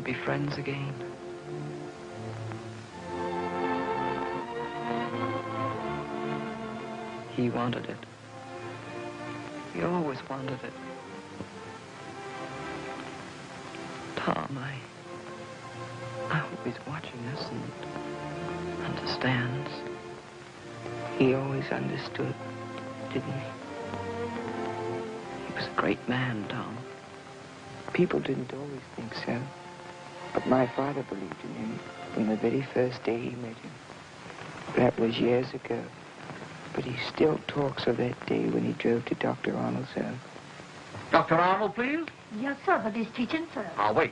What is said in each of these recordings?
be friends again. He wanted it. He always wanted it. Tom, I hope he's watching us and understands. He always understood, didn't he? He was a great man, Tom. People didn't always think so. But my father believed in him from the very first day he met him. That was years ago. But he still talks of that day when he drove to Dr. Arnold's home. Dr. Arnold, please? Yes, sir, but he's teaching, sir. I'll wait.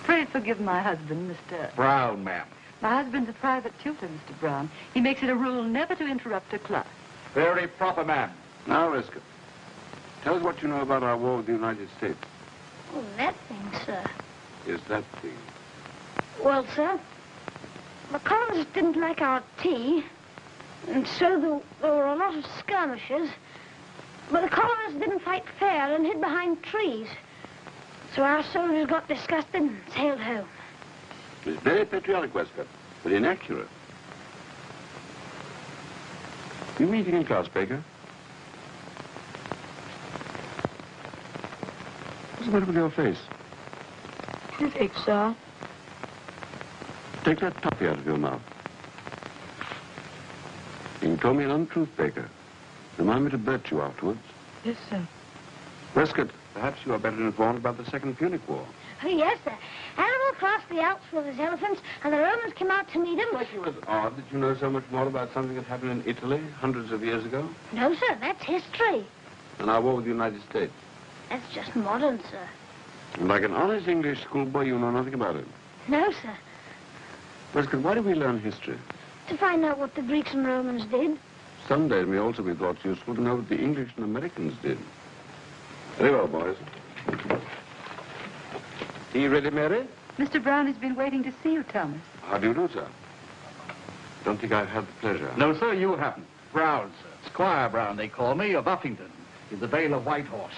Pray forgive my husband, Mr. Brown, ma'am. My husband's a private tutor, Mr. Brown. He makes it a rule never to interrupt a class. Very proper, ma'am. Now, Riskin, tell us what you know about our war with the United States. Oh, that thing, sir. Is that thing? Well, sir, the colonists didn't like our tea, and so there were a lot of skirmishes. But the colonists didn't fight fair and hid behind trees. So our soldiers got disgusted and sailed home. It's very patriotic, Westcott, but inaccurate. You meeting in class, Baker? What's the matter with your face? Toothache, sir. Take that toffee out of your mouth. You told me an untruth, Baker. Remind me to bet you afterwards. Yes, sir. Westcott, perhaps you are better informed about the Second Punic War. Oh, yes, sir. Hannibal crossed the Alps with his elephants, and the Romans came out to meet him. Strike you as odd that you know so much more about something that happened in Italy hundreds of years ago. No, sir, that's history. And our war with the United States. That's just modern, sir. And like an honest English schoolboy, you know nothing about it. No, sir. Westcott, why do we learn history? To find out what the Greeks and Romans did. Some days may also be thought useful to know what the English and Americans did. Very well, boys. Tea ready, Mary? Mr. Brown has been waiting to see you, Thomas. How do you do, sir? Don't think I've had the pleasure. No, sir, you haven't. Brown, sir. Squire Brown, they call me, of Uffington, in the Vale of Whitehorse.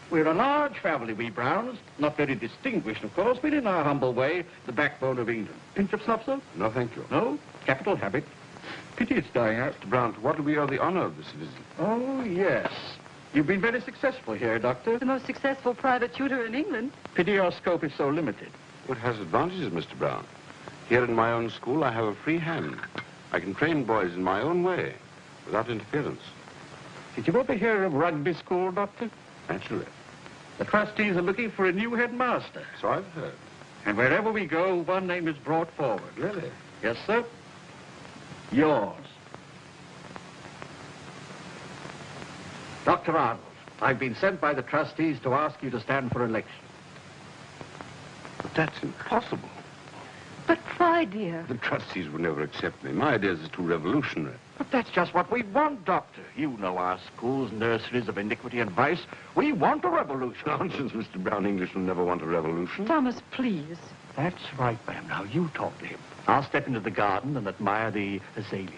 We're a large family, we Browns. Not very distinguished, of course, but in our humble way, the backbone of England. Pinch of snuff, sir? No, thank you. No? Capital habit. Pity it's dying out. Mr. Brown, to what do we owe the honor of this visit? Oh, yes. You've been very successful here, Doctor. The most successful private tutor in England. Pity your scope is so limited. It has advantages, Mr. Brown. Here in my own school, I have a free hand. I can train boys in my own way, without interference. Did you ever hear of rugby school, Doctor? Naturally. The trustees are looking for a new headmaster. So I've heard. And wherever we go, one name is brought forward. Really? Yes, sir. Yours. Dr. Arnold, I've been sent by the trustees to ask you to stand for election. But that's impossible. But why, dear? The trustees would never accept me. My ideas are too revolutionary. But that's just what we want, Doctor. You know our schools, nurseries of iniquity and vice. We want a revolution. Nonsense, Mr. Brown. English will never want a revolution. Thomas, please. That's right, ma'am. Now, you talk to him. I'll step into the garden and admire the azaleas.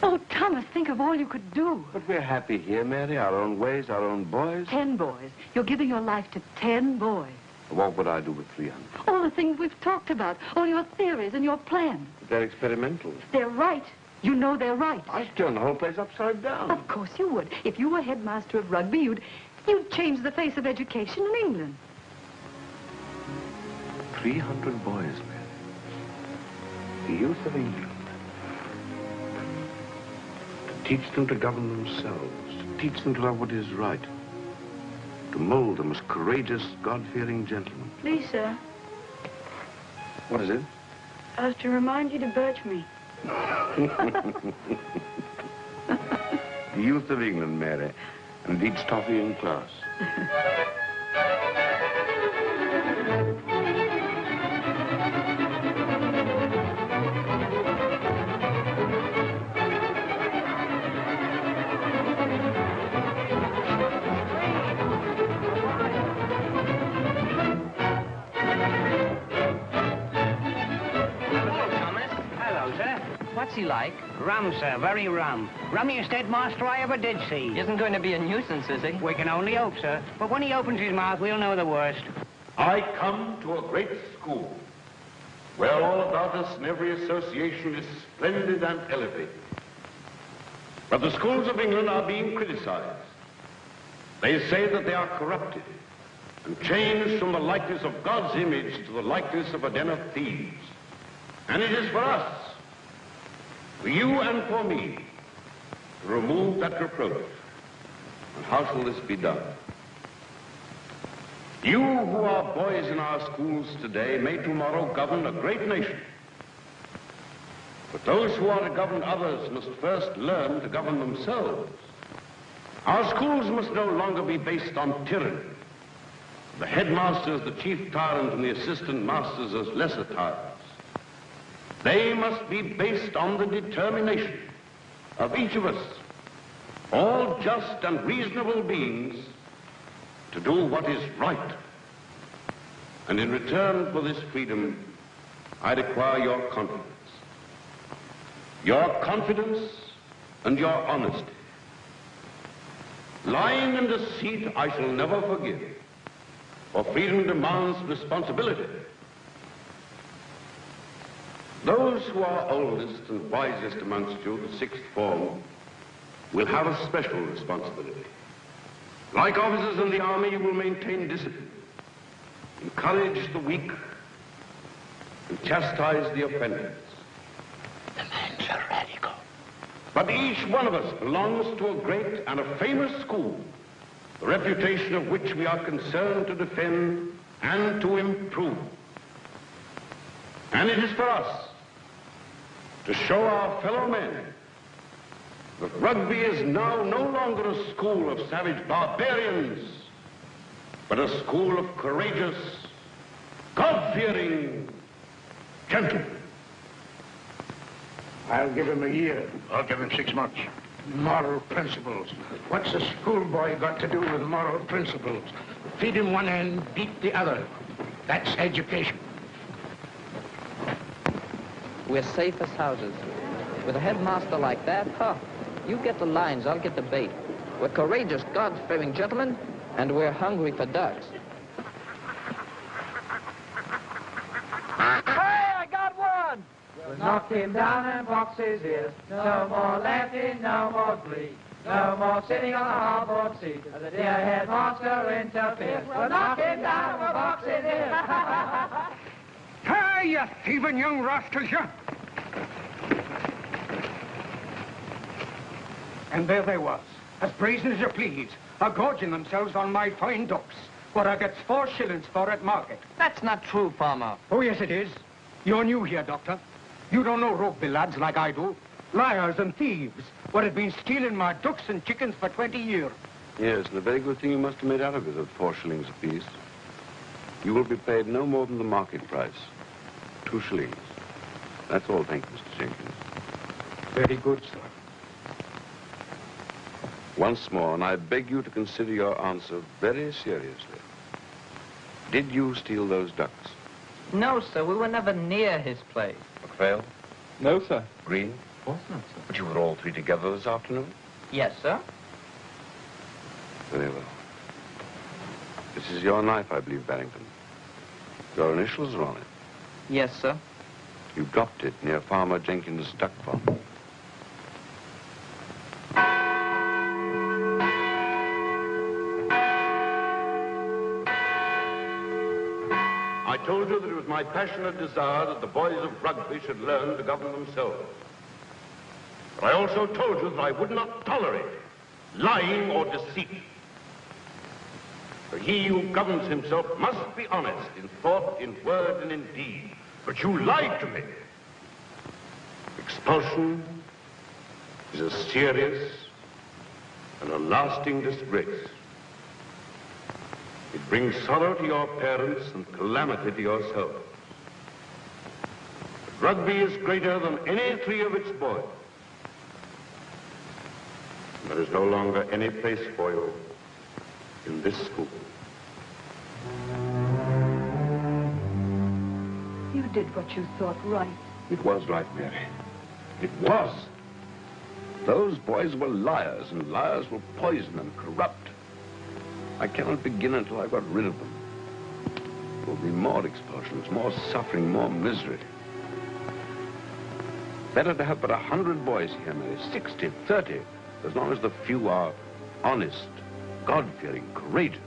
Oh, Thomas, think of all you could do. But we're happy here, Mary. Our own ways, our own boys. 10 boys. You're giving your life to 10 boys. What would I do with 300? All the things we've talked about, all your theories and your plans. But they're experimental. They're right. You know they're right. I'd turn the whole place upside down. Of course you would. If you were headmaster of rugby, you'd change the face of education in England. 300 boys, Mary. The youth of England. To teach them to govern themselves. To teach them to love what is right. To mold them as courageous, God-fearing gentlemen. Please, sir. What is it? I was to remind you to birch me. The youth of England, Mary, and eats toffee in class. What's What's he like? Rum, sir, very rum. Rummiest headmaster I ever did see. He isn't going to be a nuisance, is he? We can only hope, sir. But when he opens his mouth, we'll know the worst. I come to a great school where all about us and every association is splendid and elevated. But the schools of England are being criticized. They say that they are corrupted and changed from the likeness of God's image to the likeness of a den of thieves. And it is for us, for you and for me, to remove that reproach. And how shall this be done? You who are boys in our schools today may tomorrow govern a great nation. But those who are to govern others must first learn to govern themselves. Our schools must no longer be based on tyranny. The headmaster as the chief tyrant and the assistant masters as lesser tyrants. They must be based on the determination of each of us, all just and reasonable beings, to do what is right. And in return for this freedom, I require your confidence. Your confidence and your honesty. Lying and deceit I shall never forgive, for freedom demands responsibility. Those who are oldest and wisest amongst you, the sixth form, will have a special responsibility. Like officers in the army, you will maintain discipline, encourage the weak, and chastise the offenders. The man's a radical. But each one of us belongs to a great and a famous school, the reputation of which we are concerned to defend and to improve. And it is for us to show our fellow men that Rugby is now no longer a school of savage barbarians, but a school of courageous, God-fearing gentlemen. I'll give him a year. I'll give him 6 months. Moral principles. What's a schoolboy got to do with moral principles? Feed him one end, beat the other. That's education. We're safe as houses. With a headmaster like that, you get the lines, I'll get the bait. We're courageous, God-fearing gentlemen, and we're hungry for ducks. Hey, I got one! We'll knock him down and box his ears. No more laughing, no more glee. No more sitting on the hardboard seat as the dear headmaster interferes. We'll knock him down and we'll box his ears. Hey, you thieving young rascals, you! And there they was, as brazen as you please, a-gorging themselves on my fine ducks, what I gets 4 shillings for at market. That's not true, farmer. Oh, yes, it is. You're new here, Doctor. You don't know rugby lads like I do. Liars and thieves, what have been stealing my ducks and chickens for 20 years. Yes, and a very good thing you must have made out of it at 4 shillings apiece. You will be paid no more than the market price. 2 shillings. That's all, thank you, Mr. Jenkins. Very good, sir. Once more, and I beg you to consider your answer very seriously. Did you steal those ducks? No, sir, we were never near his place. MacPhail? No, sir. Green? Of course not, sir. But you were all 3 together this afternoon? Yes, sir. Very well. This is your knife, I believe, Barrington. Your initials are on it. Yes, sir. You dropped it near Farmer Jenkins' duck farm. I told you that it was my passionate desire that the boys of Rugby should learn to govern themselves. But I also told you that I would not tolerate lying or deceit. For he who governs himself must be honest in thought, in word, and in deed. But you lied to me. Expulsion is a serious and a lasting disgrace. It brings sorrow to your parents and calamity to yourself. But Rugby is greater than any 3 of its boys. And there is no longer any place for you in this school. You did what you thought right. It was right, Mary. It was. Those boys were liars, and liars were poison and corrupt. I cannot begin until I've got rid of them. There will be more expulsions, more suffering, more misery. Better to have but 100 boys here, maybe 60, 30, as long as the few are honest, God-fearing, courageous.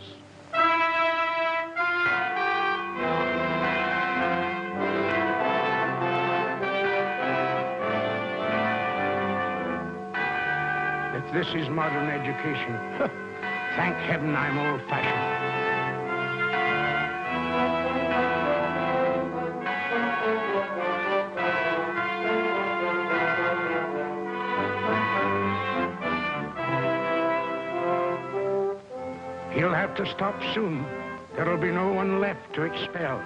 If this is modern education, thank heaven I'm old-fashioned. He'll have to stop soon. There'll be no one left to expel.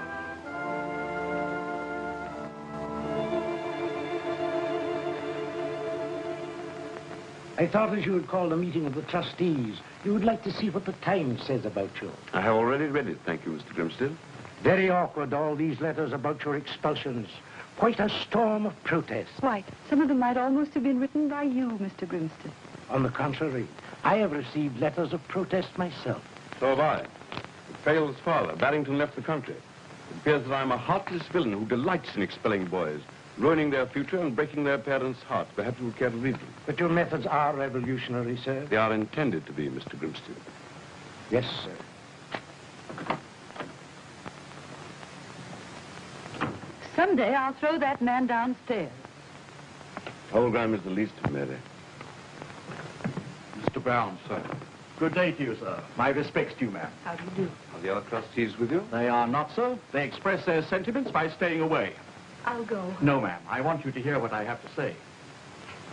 I thought as you had called a meeting of the trustees, you would like to see what the Times says about you. I have already read it, thank you, Mr. Grimsted. Very awkward, all these letters about your expulsions. Quite a storm of protest. Quite. Some of them might almost have been written by you, Mr. Grimsted. On the contrary, I have received letters of protest myself. So have I. Fale's father, Barrington, left the country. It appears that I'm a heartless villain who delights in expelling boys, ruining their future and breaking their parents' hearts. Perhaps you would care to read them. But your methods are revolutionary, sir. They are intended to be, Mr. Grimsted. Yes, sir. Someday I'll throw that man downstairs. Holgram is the least of Mary. Mr. Brown, sir. Good day to you, sir. My respects to you, ma'am. How do you do? Are the other trustees with you? They are not, sir. They express their sentiments by staying away. I'll go. No, ma'am. I want you to hear what I have to say.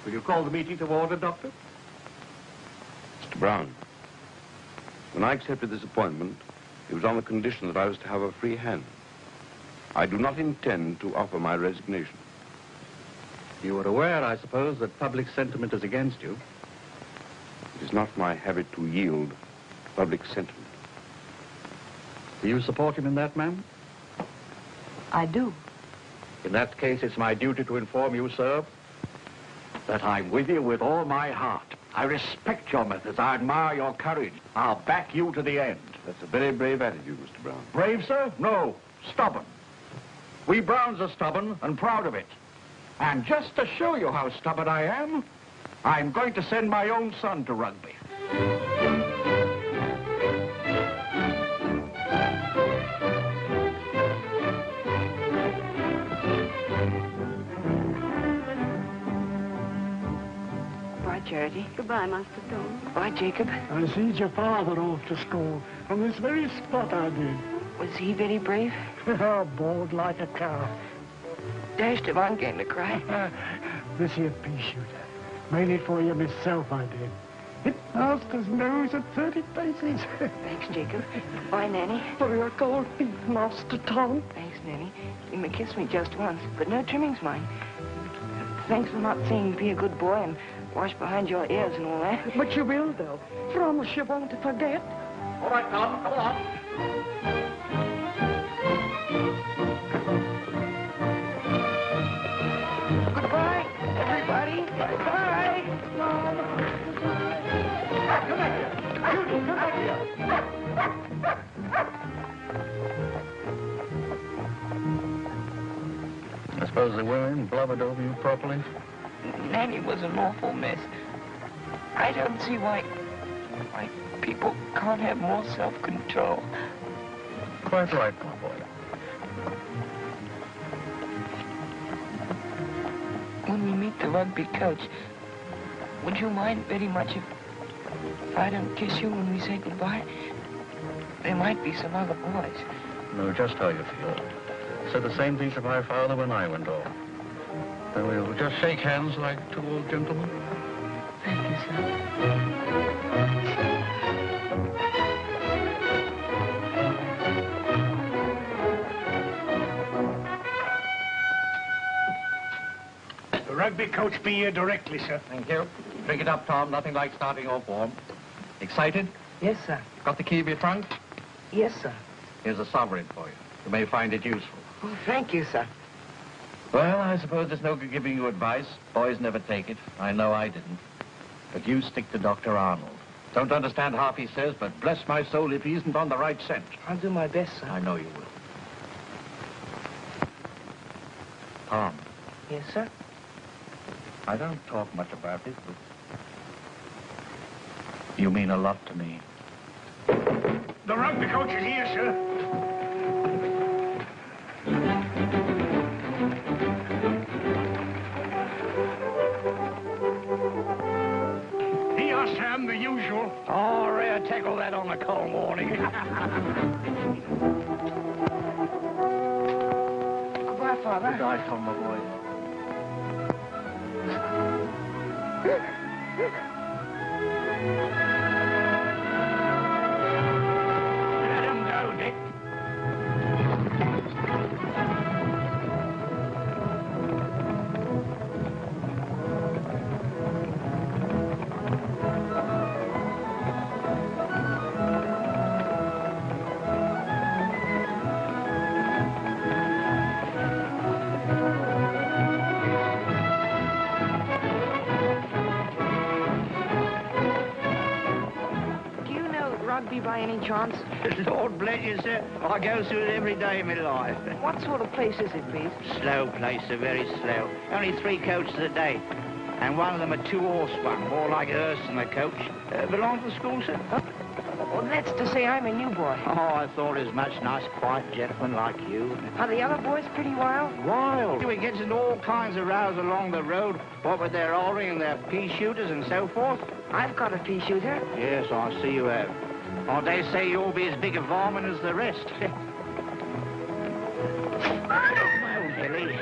Will you call the meeting to order, Doctor? Mr. Brown, when I accepted this appointment, it was on the condition that I was to have a free hand. I do not intend to offer my resignation. You are aware, I suppose, that public sentiment is against you. It is not my habit to yield to public sentiment. Do you support him in that, ma'am? I do. In that case, it's my duty to inform you, sir, that I'm with you with all my heart. I respect your methods. I admire your courage. I'll back you to the end. That's a very brave attitude, Mr. Brown. Brave, sir? No. Stubborn. We Browns are stubborn and proud of it. And just to show you how stubborn I am, I'm going to send my own son to Rugby. Bye, Charity. Goodbye, Master Stone. Bye, Jacob. I seed your father off to school on this very spot I did. Was he very brave? Bored like a cow. Dashed him, I'm going to cry. This here pea shooter. Made it for you myself, I did. Hit Master's nose at 30 paces. Thanks, Jacob. Bye, Nanny. For your cold feet, Master Tom. Thanks, Nanny. You may kiss me just once, but no trimmings, mind. Thanks for not saying be a good boy and wash behind your ears and all that. But you will, though. Promise you won't forget. All right, Tom, come on. Goodbye, everybody. Bye. Come back here. Judy, come back here. I suppose the women blubbered over you properly? Nanny was an awful mess. I don't see why people can't have more self-control. Quite right, my boy. When we meet the rugby coach, would you mind very much if I don't kiss you when we say goodbye? There might be some other boys. Know just how you feel. Said the same thing to my father when I went off. Then we'll just shake hands like two old gentlemen. Thank you, sir. The rugby coach be here directly, sir. Thank you. Drink it up, Tom. Nothing like starting off warm. Excited? Yes, sir. Got the key of your trunk? Yes, sir. Here's a sovereign for you. You may find it useful. Oh, thank you, sir. Well, I suppose there's no good giving you advice. Boys never take it. I know I didn't. But you stick to Dr. Arnold. Don't understand half he says, but bless my soul if he isn't on the right scent. I'll do my best, sir. I know you will. Tom. Yes, sir? I don't talk much about it, but you mean a lot to me. The rugby coach is here, sir. Here, Sam, the usual. Oh, rare tackle that on a cold morning. Goodbye, Father. Good night, Tom, my boy. Let him go, Dick. Rugby by any chance? Lord bless you, sir. I go through it every day of my life. What sort of place is it, please? Slow place, sir, very slow. Only 3 coaches a day. And one of them a 2-horse one, more like a hearse than a coach. Belong to the school, sir? Well, that's to say I'm a new boy. Oh, I thought it was much nice, quiet gentleman like you. Are the other boys pretty wild? Wild. We get into all kinds of rows along the road, what with their ordering and their pea shooters and so forth. I've got a pea shooter. Yes, I see you have. Oh, they say you'll be as big a varmint as the rest. Oh, Billy.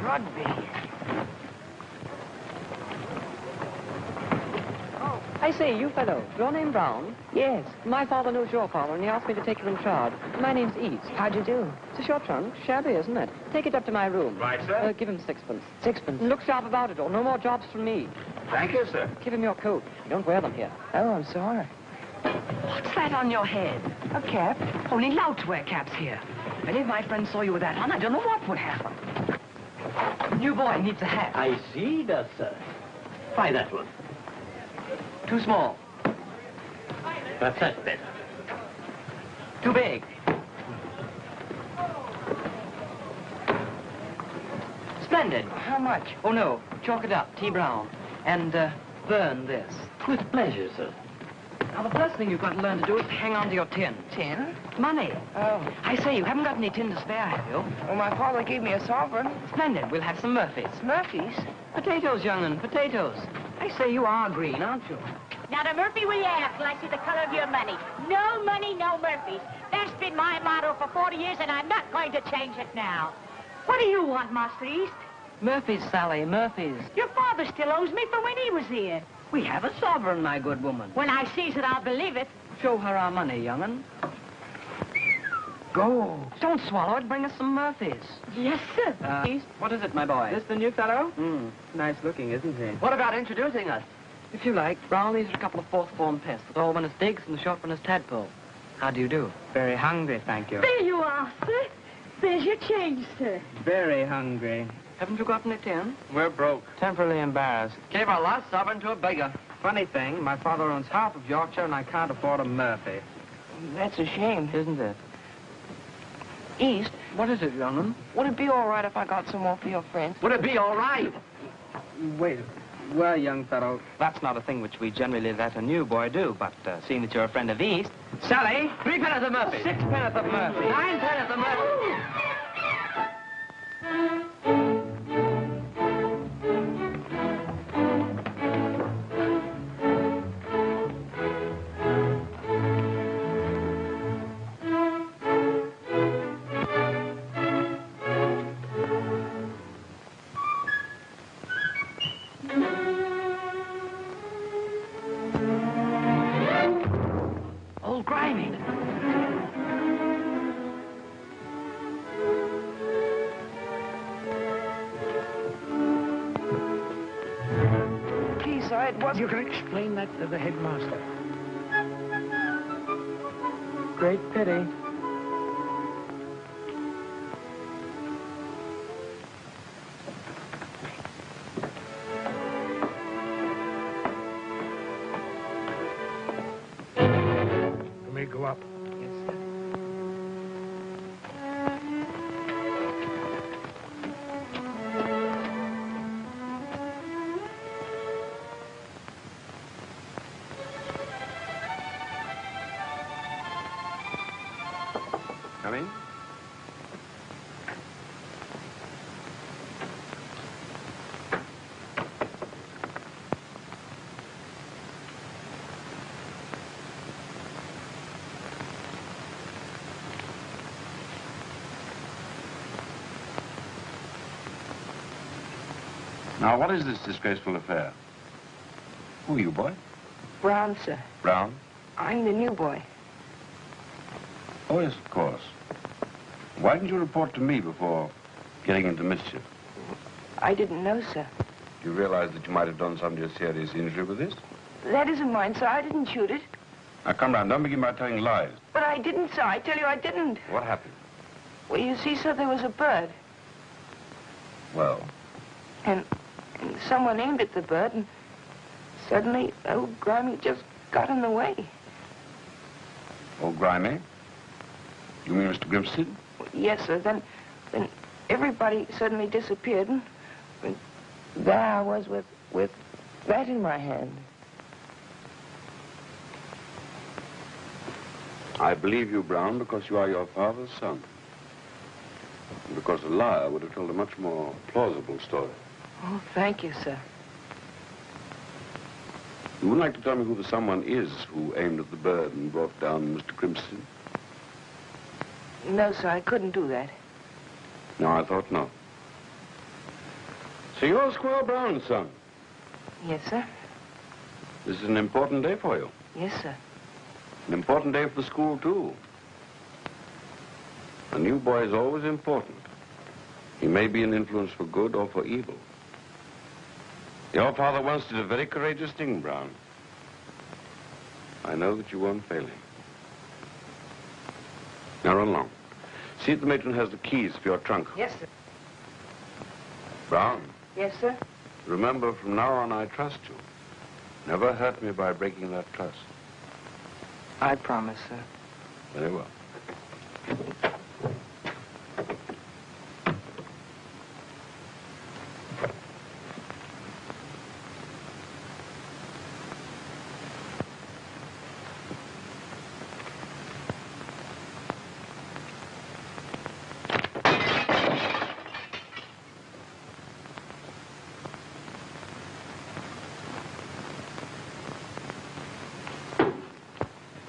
Rugby. Oh, I say, you fellow, your name Brown? Yes. My father knows your father, and he asked me to take you in charge. My name's East. How'd you do? It's a short trunk. Shabby, isn't it? Take it up to my room. Right, sir. Give him 6pence. 6pence. And look sharp about it, or no more jobs from me. Thank you, sir. Give him your coat. You don't wear them here. Oh, I'm sorry. What's that on your head? A cap? Only louts wear caps here. If any of my friends saw you with that on, I don't know what would happen. New boy needs a hat. I see that, sir. Try that one. Too small. Perhaps that's better. Too big. Splendid. How much? Oh, no. Chalk it up. T. Brown. And, burn this. With pleasure, sir. Now, the first thing you've got to learn to do is to hang on to your tin. Tin? Money. Oh. I say, you haven't got any tin to spare, have you? Well, my father gave me a sovereign. Splendid. We'll have some Murphys. Murphy's? Potatoes, young'un, potatoes. I say, you are green, aren't you? Now, the Murphy we have till I see the color of your money. No money, no Murphys. That's been my motto for 40 years, and I'm not going to change it now. What do you want, Master East? Murphys, Sally, Murphys. Your father still owes me for when he was here. We have a sovereign, my good woman. When I sees it, I'll believe it. Show her our money, young'un. Go. Don't swallow it. Bring us some Murphys. Yes, sir. East, what is it, my boy? This the new fellow? Nice looking, isn't he? What about introducing us? If you like, Brown, these are a couple of fourth-form pests. The tall one is Diggs and the short one is Tadpole. How do you do? Very hungry, thank you. There you are, sir. There's your change, sir. Very hungry. Haven't you got any tin? We're broke. Temporarily embarrassed. Gave our last sovereign to a beggar. Funny thing, my father owns half of Yorkshire and I can't afford a Murphy. That's a shame. Isn't it? East, What is it, young'un? would it be all right if I got some more for your friends? Would it be all right? Wait. Well, young fellow, that's not a thing which we generally let a new boy do, but seeing that you're a friend of East... Sally, 3 pence of Murphy. 6 pence of Murphy. 9 pence of Murphy. why it wasn't... You can explain that to the headmaster. Great pity. Let me go up. Yes, sir. Come in. Now, what is this disgraceful affair? Who are you, boy? Brown, sir. Brown? I'm the new boy. Oh, yes, of course. Why didn't you report to me before getting into mischief? I didn't know, sir. You realize that you might have done somebody a serious injury with this? That isn't mine, sir. I didn't shoot it. Now, come round. Don't begin by telling lies. But I didn't, sir. I tell you I didn't. What happened? Well, you see, sir, there was a bird. Well? And someone aimed at the bird, and suddenly old Grimy just got in the way. Oh, Grimy? You mean Mr. Grimston? Yes, sir. Then everybody suddenly disappeared, and there I was with that in my hand. I believe you, Brown, because you are your father's son. And because a liar would have told a much more plausible story. Oh, thank you, sir. You wouldn't like to tell me who the someone is who aimed at the bird and brought down Mr. Grimston? No, sir, I couldn't do that. No, I thought not. So you're Squire Brown's son? Yes, sir. This is an important day for you. Yes, sir. An important day for the school, too. A new boy is always important. He may be an influence for good or for evil. Your father once did a very courageous thing, Brown. I know that you won't fail him. Now run along. See if the matron has the keys for your trunk. Yes, sir. Brown, Yes, sir. remember, from now on I trust you. Never hurt me by breaking that trust. I promise, sir. Very well.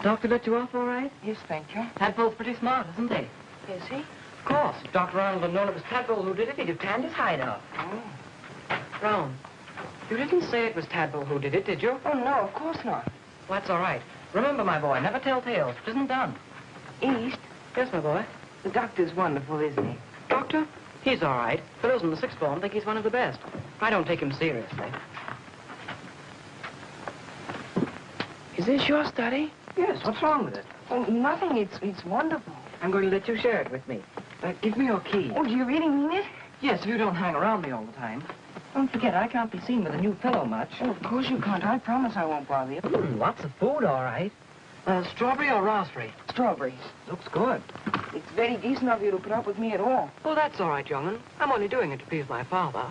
Doctor let you off all right? Yes, thank you. Tadpole's pretty smart, isn't he? Is he? Of course. If Dr. Arnold had known it was Tadpole who did it, he'd have tanned his hide off. Oh. Brown, you didn't say it was Tadpole who did it, did you? Oh, no, of course not. Well, that's all right. Remember, my boy, never tell tales. It isn't done. East? Yes, my boy. The doctor's wonderful, isn't he? Doctor? He's all right. Fellows in the sixth form think he's one of the best. I don't take him seriously. Is this your study? Yes, what's wrong with it? Oh, nothing. It's wonderful. I'm going to let you share it with me. Give me your key. Oh, do you really mean it? Yes, if you don't hang around me all the time. Don't forget, I can't be seen with a new pillow much. Oh, of course you can't. I promise I won't bother you. Lots of food, all right. Strawberry or raspberry? Strawberries. Looks good. It's very decent of you to put up with me at all. Well, that's all right, young'un. I'm only doing it to please my father.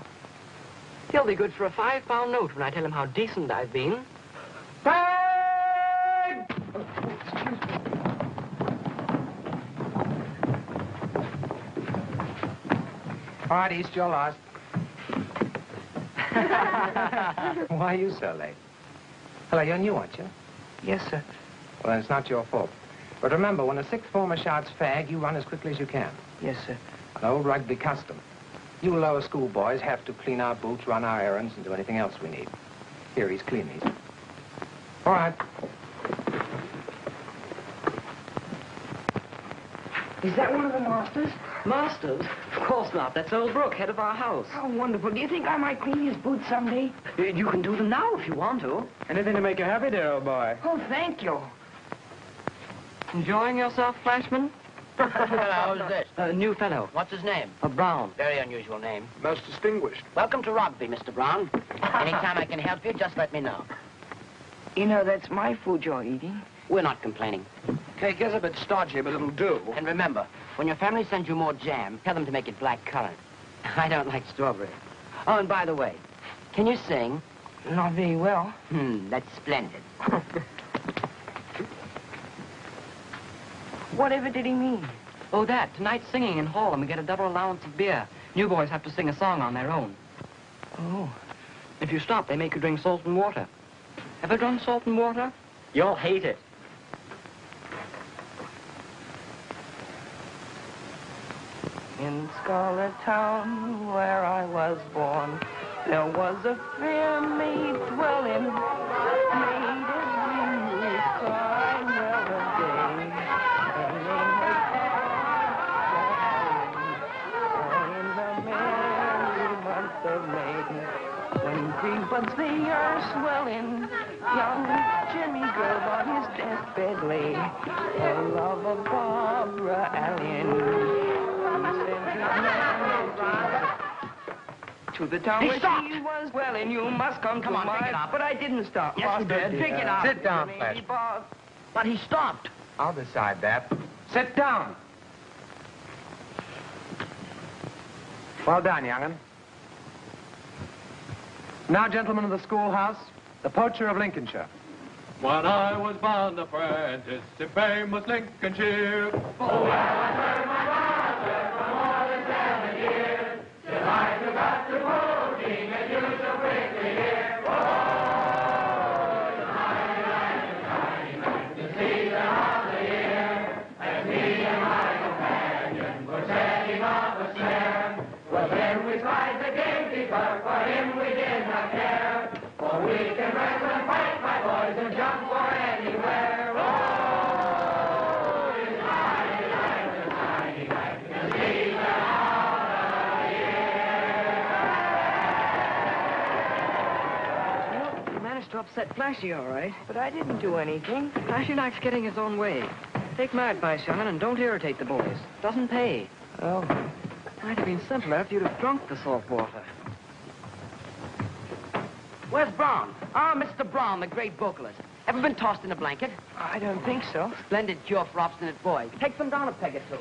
He'll be good for a £5 note when I tell him how decent I've been. All right, East, you're lost. Why are you so late? Hello, you're new, aren't you? Yes, sir. Well, then it's not your fault. But remember, when a sixth former shouts fag, you run as quickly as you can. Yes, sir. An old rugby custom. You lower school boys have to clean our boots, run our errands, and do anything else we need. Here, he's clean these. All right. Is that one of the masters? Masters? Of course not. That's old Brooke, head of our house. How wonderful. Do you think I might clean his boots someday? You can do them now if you want to. Anything to make you happy, dear old boy. Oh, thank you. Enjoying yourself, Flashman? How's this? A new fellow. What's his name? Brown. Very unusual name. Most distinguished. Welcome to Rugby, Mr. Brown. Anytime I can help you, just let me know. You know, that's my food you're eating. We're not complaining. Cake is a bit starchy, but it'll do. And remember, when your family sends you more jam, tell them to make it black colored. I don't like strawberry. Oh, and by the way, can you sing? Not very well. That's splendid. Whatever did he mean? Oh, that. Tonight's singing in hall, and we get a double allowance of beer. New boys have to sing a song on their own. Oh. If you stop, they make you drink salt and water. Ever drunk salt and water? You'll hate it. In Scarlet Town, where I was born, there was a fair maid dwelling, made every youth cry well a day. Her name was Anne, in the merry month of May, when green buds they are swelling, young Jimmy Grove on his deathbed lay, for love of Barbara Allen. To the town where she was well, and you must come to on, my... pick it up. But I didn't stop. Yes, you did. Pick it up. Sit down, Flash. But he stopped. I'll decide that. Sit down. Well done, young'un. Now, gentlemen of the schoolhouse, the poacher of Lincolnshire. When I was born apprentice in famous Lincolnshire. Oh, well, I heard my master for more than 7 years, till I took up to poaching and you so quickly here. Oh, the mighty season of the year, as me and my companion were setting off a snare. Well, then we spied the gamekeeper, for him we did not care, for we can wrestle and fight, my boys, and jump for anywhere. Oh, it's mighty night, the season of the year. You managed to upset Flashy, all right. But I didn't do anything. Flashy likes getting his own way. Take my advice, young'un, and don't irritate the boys. Doesn't pay. Oh. Might have been simpler if you'd have drunk the salt water. Where's Brown? Ah, Mr. Brown, the great vocalist. Ever been tossed in a blanket? I don't think so. Splendid cure for obstinate boys. Take them down a peg or two.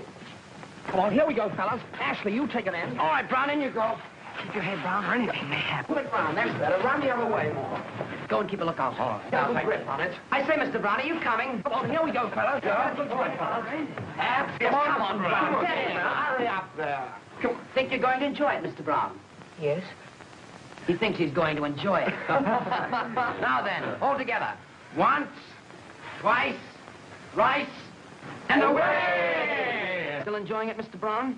Come on, here we go, fellas. Ashley, you take it in. All right, Brown, in you go. Keep your head down or anything may happen. Pull it, Brown. That's better. Run the other way more. Go and keep a lookout. All right. Get a good grip on it. I say, Mr. Brown, are you coming? Come on, here we go, fellas. Come on, Brown. Get in. Hurry up there. Think you're going to enjoy it, Mr. Brown? Yes? He thinks he's going to enjoy it. Now then, all together. Once, twice, thrice, and away! Still enjoying it, Mr. Brown?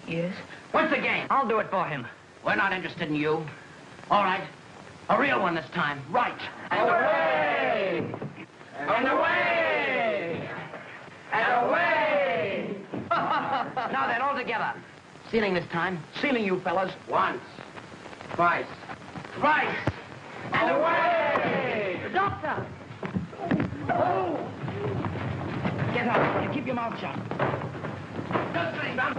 Yes? What's the game? I'll do it for him. We're not interested in you. All right. A real one this time. Right. And away! And away! And away! Now then, all together. Ceiling this time. Ceiling, you fellas. Once, twice, thrice, and away! Doctor! Oh! Get up and keep your mouth shut. Just sitting down.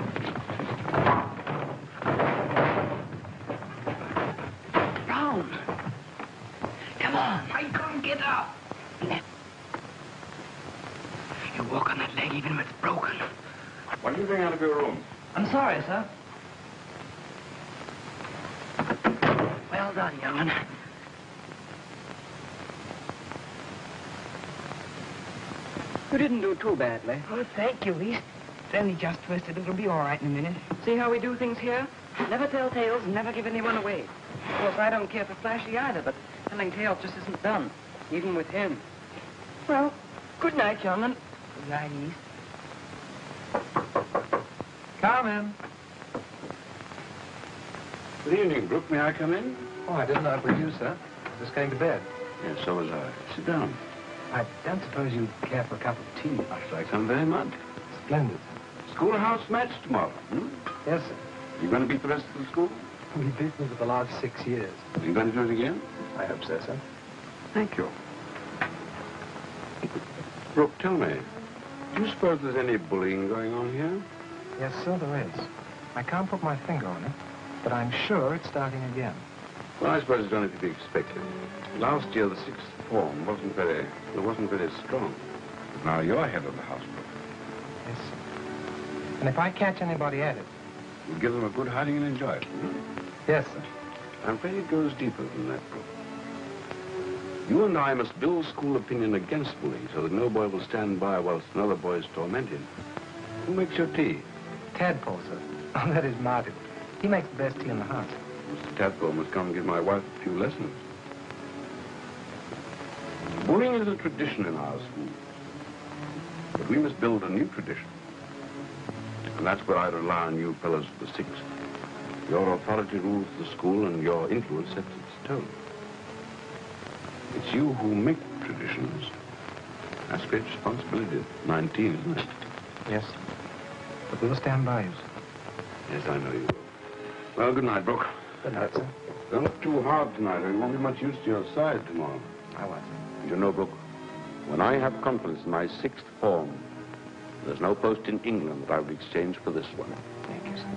Brown! Come on. I can't get up. You walk on that leg even when it's broken. What are you doing out of your room? I'm sorry, sir. Well done, young'un. You didn't do too badly. Oh, thank you, East. It's only just twisted. It'll be all right in a minute. See how we do things here? Never tell tales and never give anyone away. Of course, I don't care for Flashy either, but telling tales just isn't done, even with him. Well, good night, young'un. Good night, East. Come in. Good evening, Brooke. May I come in? Oh, I didn't know it was you, sir. Just going to bed. Yes, so was I. Sit down. I don't suppose you'd care for a cup of tea. I should like some very much. It's Splendid. Schoolhouse match tomorrow, Yes, sir. You going to beat the rest of the school? We beat them for the last 6 years. Are you going to do it again? I hope so, sir. Thank you. Brooke, tell me, do you suppose there's any bullying going on here? Yes, sir, there is. I can't put my finger on it, but I'm sure it's starting again. Well, I suppose it's only to be expected. Last year, the sixth form wasn't very strong. Now you're head of the house, Brooke. Yes, sir. And if I catch anybody at it... You give them a good hiding and enjoy it. Yes, sir. I'm afraid it goes deeper than that, Brooke. You and I must build school opinion against bullying so that no boy will stand by whilst another boy is tormented. Who makes your tea? Tadpole, sir. Oh, that is Martin. He makes the best tea in the house. Mr. Tadpole must come and give my wife a few lessons. Bullying is a tradition in our schools. But we must build a new tradition. And that's where I rely on you fellows of the Sixth. Your authority rules the school and your influence sets its tone. It's you who make traditions. That's great responsibility at 19, isn't it? Yes. But we'll stand by you, sir. Yes, I know you will. Well, good night, Brooke. Good night, sir. Don't look too hard tonight, or you won't be much use to your side tomorrow. I won't, sir. You know, Brooke, when I have confidence in my sixth form, there's no post in England that I would exchange for this one. Thank you, sir.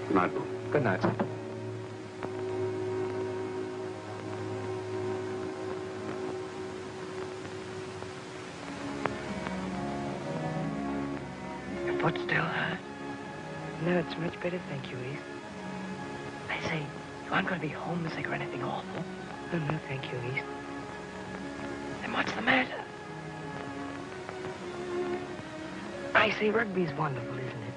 Good night, Brooke. Good night, sir. Your foot still hurt? No, it's much better, thank you, East. I say, you aren't going to be homesick or anything awful. Oh, no, thank you, East. Then what's the matter? I say, rugby's wonderful, isn't it?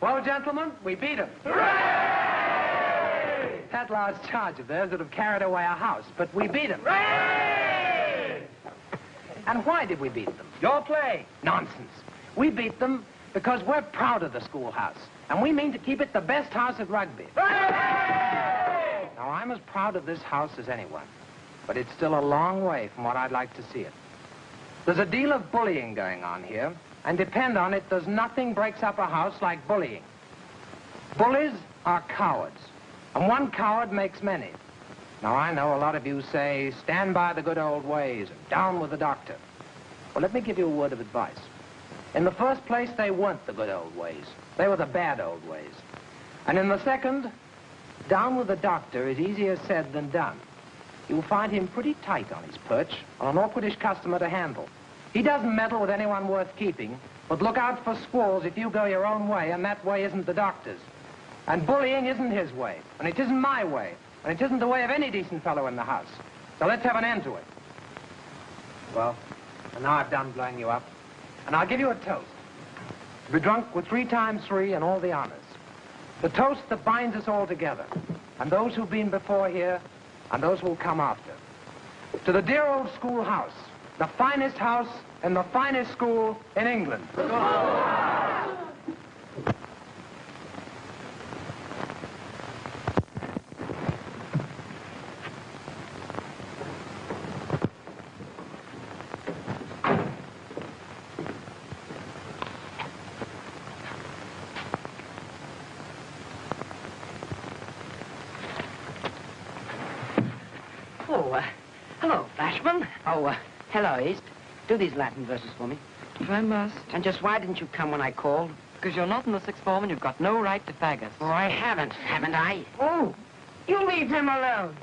Well, gentlemen, we beat him. Hooray! That last charge of theirs would have carried away a house, but we beat him. Hooray! And why did we beat them? Your play. Nonsense. We beat them because we're proud of the schoolhouse, and we mean to keep it the best house at rugby. Hooray! Now, I'm as proud of this house as anyone, but it's still a long way from what I'd like to see it. There's a deal of bullying going on here, and depend on it, there's nothing breaks up a house like bullying. Bullies are cowards, and one coward makes many. Now, I know a lot of you say, stand by the good old ways, and down with the doctor. Well, let me give you a word of advice. In the first place, they weren't the good old ways. They were the bad old ways. And in the second, down with the doctor is easier said than done. You'll find him pretty tight on his perch, an awkwardish customer to handle. He doesn't meddle with anyone worth keeping, but look out for squalls if you go your own way, and that way isn't the doctor's. And bullying isn't his way, and it isn't my way, and it isn't the way of any decent fellow in the house. So let's have an end to it. Well, and now I've done blowing you up, and I'll give you a toast. To be drunk with 3 times 3 and all the honors. The toast that binds us all together, and those who've been before here, and those who'll come after. To the dear old schoolhouse, the finest house and the finest school in England. Oh, hello, Flashman. Oh, hello, East. Do these Latin verses for me. If I must. And just why didn't you come when I called? Because you're not in the sixth form and you've got no right to fag us. Oh, I haven't I? Oh, you leave him alone.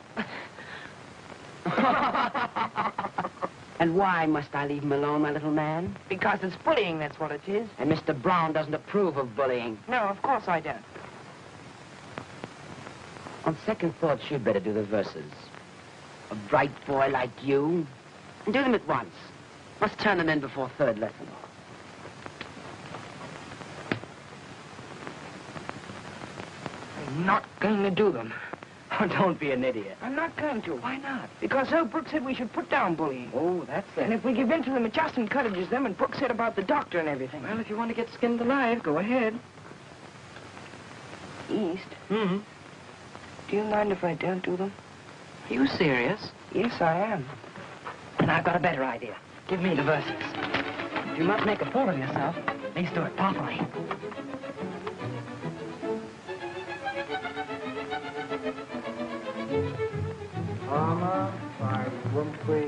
And why must I leave him alone, my little man? Because it's bullying, that's what it is. And Mr. Brown doesn't approve of bullying. No, of course I don't. On second thoughts, you'd better do the verses. A bright boy like you. And do them at once. Must turn them in before third lesson. I'm not going to do them. Oh, don't be an idiot. I'm not going to. Why not? Because old Brooks said we should put down bullying. Oh, that's it. And if we give in to them, it just encourages them, and Brooks said about the doctor and everything. Well, if you want to get skinned alive, go ahead. East, Mm-hmm. do you mind if I don't do them? Are you serious? Yes, I am. And I've got a better idea. Give me the verses. You must make a fool of yourself. At least do it properly.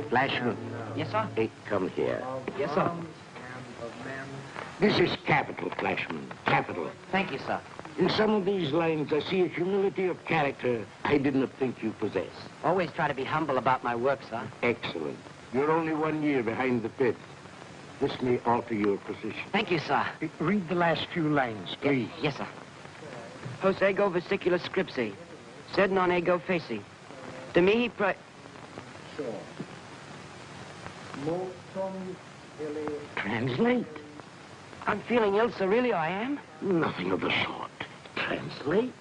Flashman. Yes, sir? Hey, come here. Yes, sir. This is capital, Flashman. Capital. Thank you, sir. In some of these lines, I see a humility of character I did not think you possessed. Always try to be humble about my work, sir. Excellent. You're only 1 year behind the fifth. This may alter your position. Thank you, sir. Read the last few lines, please. Yes, sir. Hos ego vesicular scripsi, sed non ego faci. De mihi pre... Translate. I'm feeling ill, sir. Really, I am. Nothing of the sort. Translate.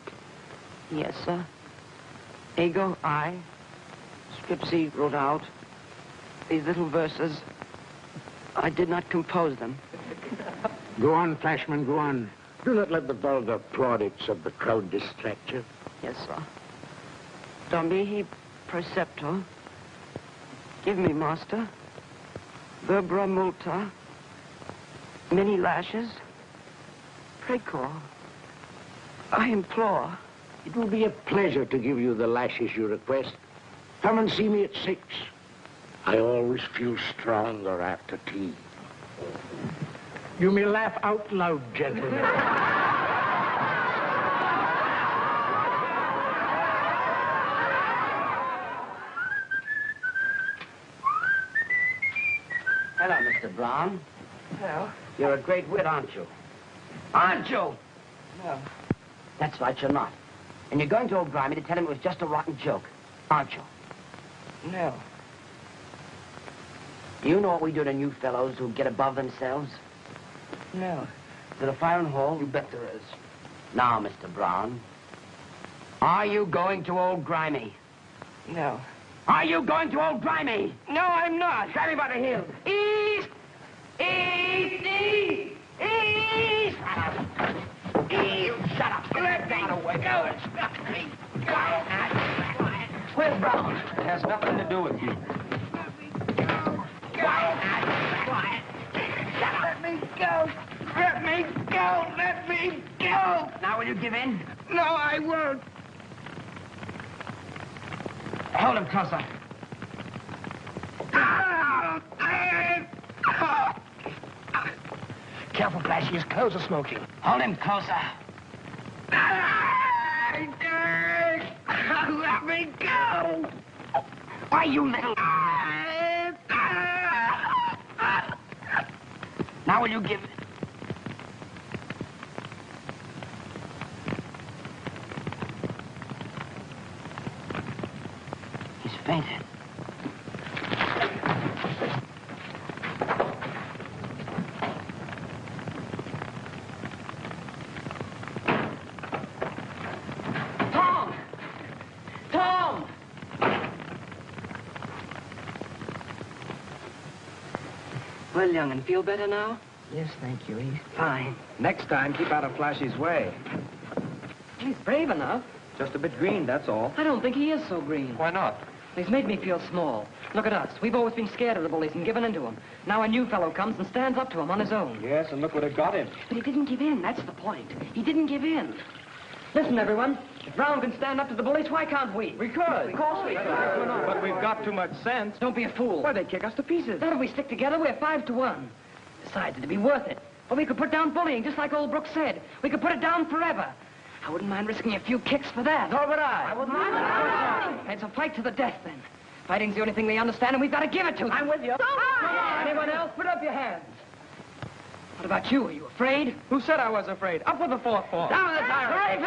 Yes, sir. Ego, I. Scripsi wrote out. These little verses. I did not compose them. Go on, Flashman, go on. Do not let the vulgar plaudits of the crowd distract you. Yes, sir. Do mihi preceptor. Give me, master. Verbra multa. Many lashes. Precor. I implore. It will be a pleasure to give you the lashes you request. Come and see me at 6. I always feel stronger after tea. You may laugh out loud, gentlemen. Hello, Mr. Brown. Hello. You're a great wit, aren't you? Aren't you? No. That's right, you're not. And you're going to old Grimy to tell him it was just a rotten joke, aren't you? No. Do you know what we do to new fellows who get above themselves? No. Is there a fire in the hall? You bet there is. Now, Mr. Brown, are you going to old Grimy? No. Are you going to old Grimy? No, I'm not. Grab me by the heel. East! East! East! East! Shut up. Let me go. Let me go. Where's Brown? It has nothing to do with you. Quiet. Let me go. Let me go. Let me go. Now, will you give in? No, I won't. Hold him closer. Careful, Flashy. His clothes are smoking. Hold him closer. Let me go. Why, you little... Now will you give... He's fainted. Tom! Tom! Well, young'un, feel better now? Yes, thank you. He's Fine. Next time, keep out of Flashy's way. He's brave enough. Just a bit green, that's all. I don't think he is so green. Why not? He's made me feel small. Look at us. We've always been scared of the bullies and given in to them. Now a new fellow comes and stands up to him on his own. Yes, and look what it got him. But he didn't give in. That's the point. He didn't give in. Listen, everyone. If Brown can stand up to the bullies, why can't we? We could. Of course we could. But we've got too much sense. Don't be a fool. Why, they kick us to pieces. Then if we stick together, we're 5-1. Besides, it'd be worth it. Or we could put down bullying, just like old Brooks said. We could put it down forever. I wouldn't mind risking a few kicks for that. Nor would I. I wouldn't mind. It's a fight to the death, then. Fighting's the only thing they understand, and we've got to give it to them. I'm with you. Anyone else, put up your hands. What about you? Are you afraid? Who said I was afraid? Up with the 4th form. Down with the tyrant.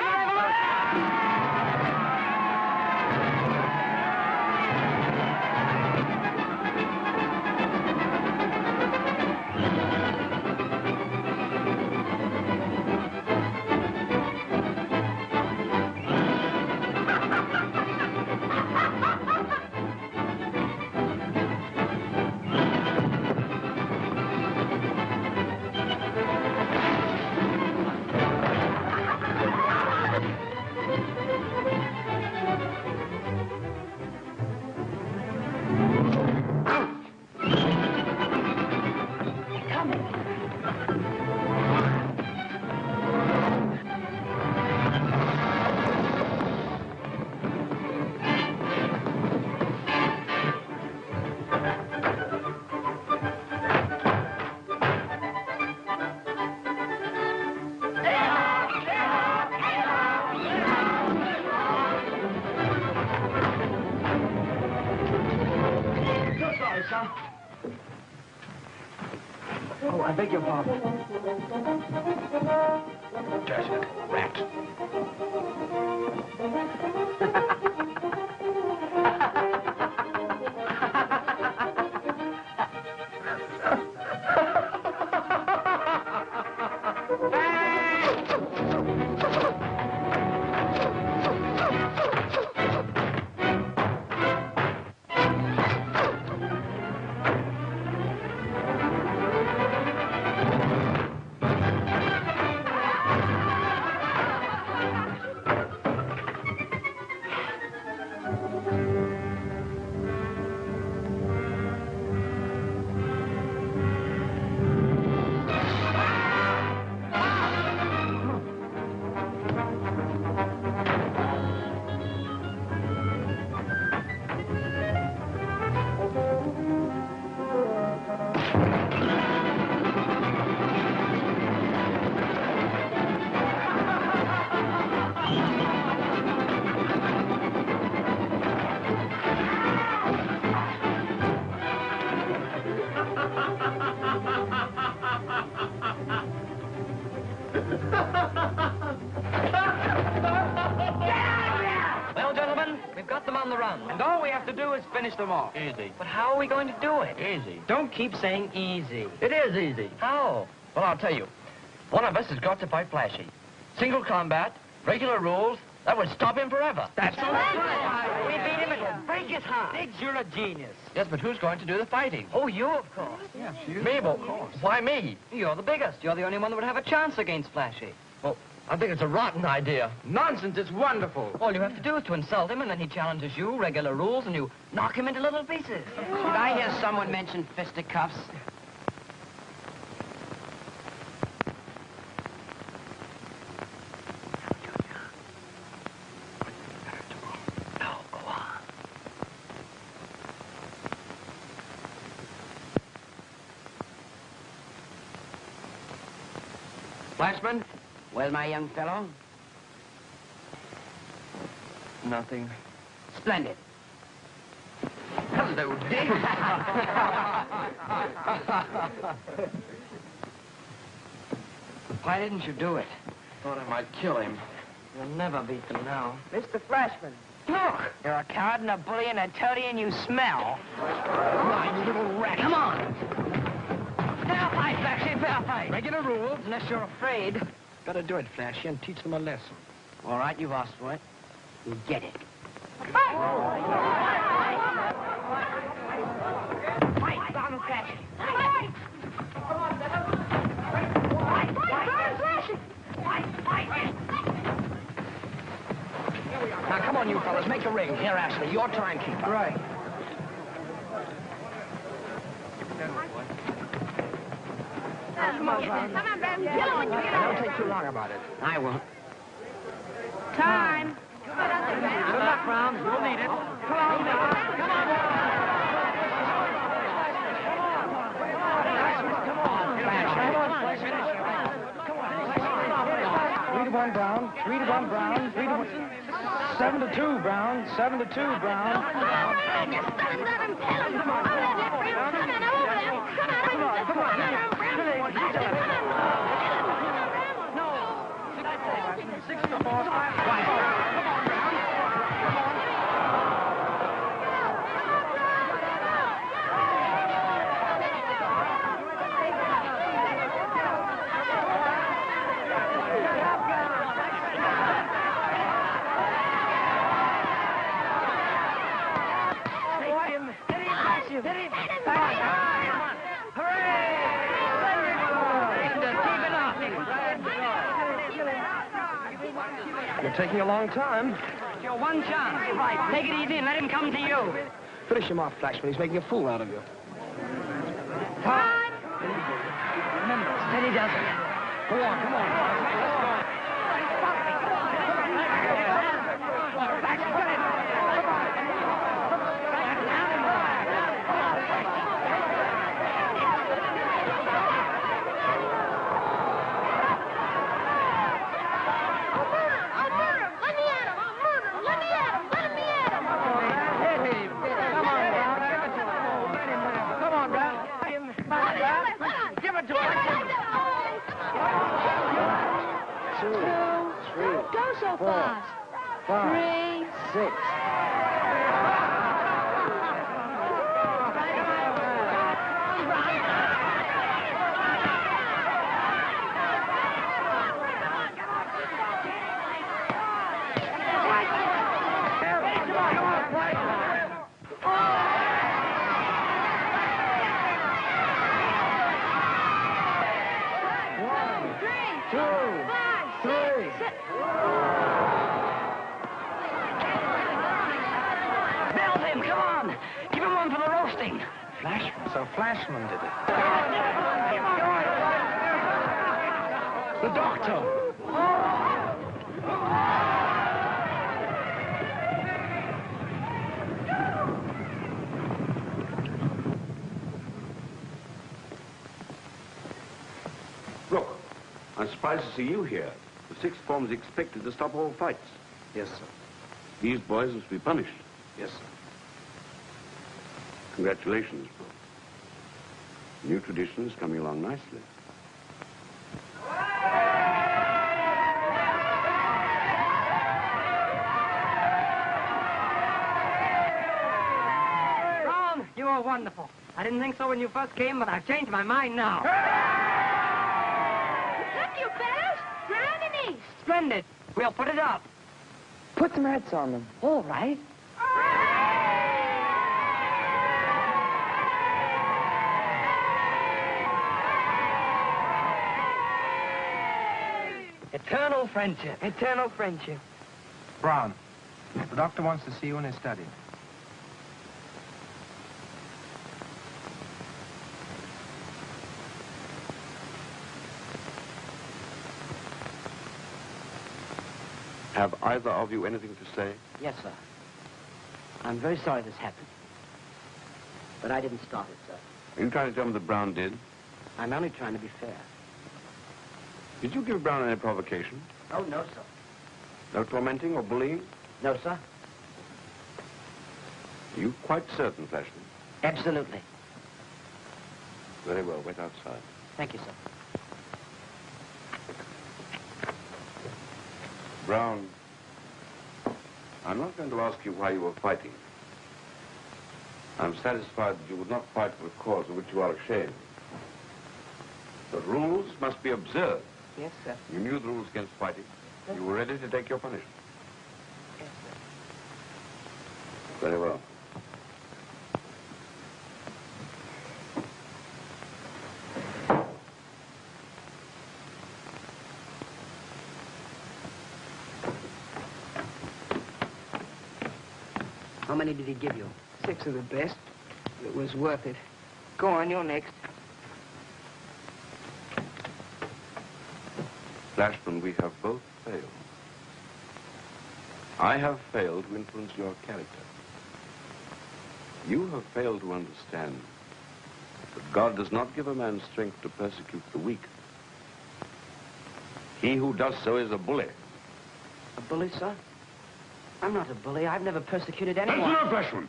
Oh, I beg your pardon. Dirty little rat. Well, gentlemen, we've got them on the run. And all we have to do is finish them off. Easy. But how are we going to do it? Easy. Don't keep saying easy. It is easy. How? Well, I'll tell you. One of us has got to fight Flashy. Single combat, regular rules, that would stop him forever. That's right. We beat him and break his heart. Diggs, you're a genius. Yes, but who's going to do the fighting? Oh, you, of course. Yeah, she is. Me, of course. Why me? You're the biggest. You're the only one that would have a chance against Flashy. Well, I think it's a rotten idea. Nonsense, it's wonderful. All you have to do is to insult him, and then he challenges you, regular rules, and you knock him into little pieces. Did I hear someone mention fisticuffs? No, go on. Flashman? Well, my young fellow? Nothing. Splendid. Hello, Dick. Why didn't you do it? Thought I might kill him. You'll never beat them now. Mr. Flashman. Look! You're a coward and a bully and a toady and you smell. You little rat. Come on. Fair fight, Flashy, fair fight. Regular rules, unless you're afraid. Gotta do it, Flashy, and teach them a lesson. All right, you've asked for it. You get it. Fight, Donald Flashy. Fight! Now, come on, you fellas, make a ring. Here, Ashley, your timekeeper. Right. Come on, Ben. Kill him when you get Don't take too long about it. I won't. Time. Brown. You'll need it. Come on, Brown. Come on, Brown. 3-1 Brown. 3-1 Brown. 3-1. 7-2 Brown. 7-2 Brown. You're taking a long time. It's your one chance. Right, take it easy and let him come to you. Finish him off, Flashman. He's making a fool out of you. Time. Remember, steady does it. Go on, come on. Go so fast. 5, 6. So Flashman did it. The doctor! Look, I'm surprised to see you here. The sixth form is expected to stop all fights. Yes, sir. These boys must be punished. Yes, sir. Congratulations, Bro. New tradition is coming along nicely. Brown, you are wonderful. I didn't think so when you first came, but I've changed my mind now. Look, you fellas. Brown and East. Splendid. We'll put it up. Put some hats on them. All right. Eternal friendship. Eternal friendship. Brown, the doctor wants to see you in his study. Have either of you anything to say? Yes, sir. I'm very sorry this happened. But I didn't start it, sir. Are you trying to tell me that Brown did? I'm only trying to be fair. Did you give Brown any provocation? Oh, no, sir. No tormenting or bullying? No, sir. Are you quite certain, Flashman? Absolutely. Very well, wait outside. Thank you, sir. Brown, I'm not going to ask you why you were fighting. I'm satisfied that you would not fight for a cause of which you are ashamed. The rules must be observed. Yes, sir. You knew the rules against fighting. You were ready to take your punishment. Yes, sir. Very well. How many did he give you? 6 of the best. It was worth it. Go on, you're next. Flashman, we have both failed. I have failed to influence your character. You have failed to understand that God does not give a man strength to persecute the weak. He who does so is a bully. A bully, sir? I'm not a bully. I've never persecuted anyone. That's not Flashman.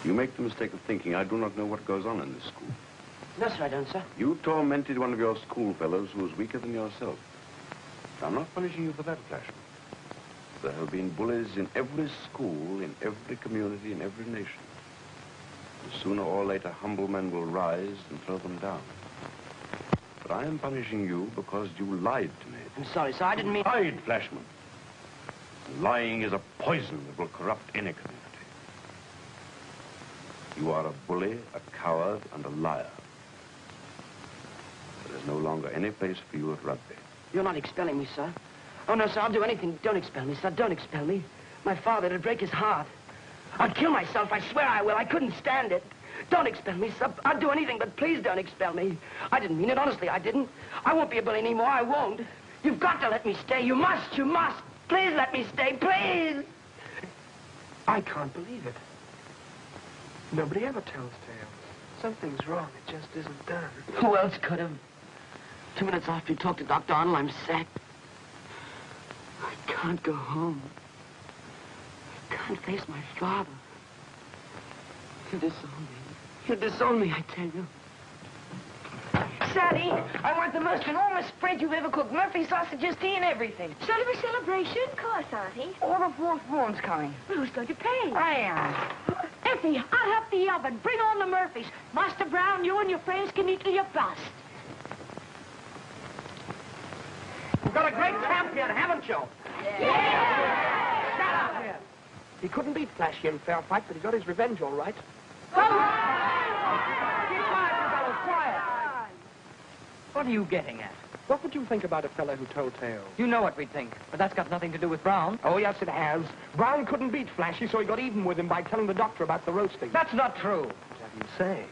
You make the mistake of thinking I do not know what goes on in this school. No, sir, I don't, sir. You tormented one of your schoolfellows who was weaker than yourself. I'm not punishing you for that, Flashman. There have been bullies in every school, in every community, in every nation. And sooner or later, humble men will rise and throw them down. But I am punishing you because you lied to me. I'm sorry, sir. I didn't mean... Lied, Flashman. Lying is a poison that will corrupt any community. You are a bully, a coward, and a liar. There is no longer any place for you at rugby. You're not expelling me, sir. Oh, no, sir, I'll do anything. Don't expel me, sir. Don't expel me. My father, it'd break his heart. I'd kill myself. I swear I will. I couldn't stand it. Don't expel me, sir. I'd do anything, but please don't expel me. I didn't mean it. Honestly, I didn't. I won't be a bully anymore. I won't. You've got to let me stay. You must. You must. Please let me stay. Please. I can't believe it. Nobody ever tells tales. Something's wrong. It just isn't done. Who else could have? 2 minutes after you talked to Dr. Arnold, I'm sacked. I can't go home. I can't face my father. You disown me. You disown me, I tell you. Sally, I want the most enormous spread you've ever cooked. Murphy sausages, tea, and everything. Shall we celebration? Of course, Auntie. All the fourth form's coming. Well, who's going to pay? I am. Effie, I'll have the oven. Bring on the Murphys. Master Brown, you and your friends can eat till you bust. You've got a great champion, haven't you? Yeah! Shut up here. He couldn't beat Flashy in fair fight, but he got his revenge all right. Keep quiet, you fellas, quiet. What are you getting at? What would you think about a fellow who told tales? You know what we think, but that's got nothing to do with Brown. Oh, yes, it has. Brown couldn't beat Flashy, so he got even with him by telling the doctor about the roasting. That's not true. Whatever you say.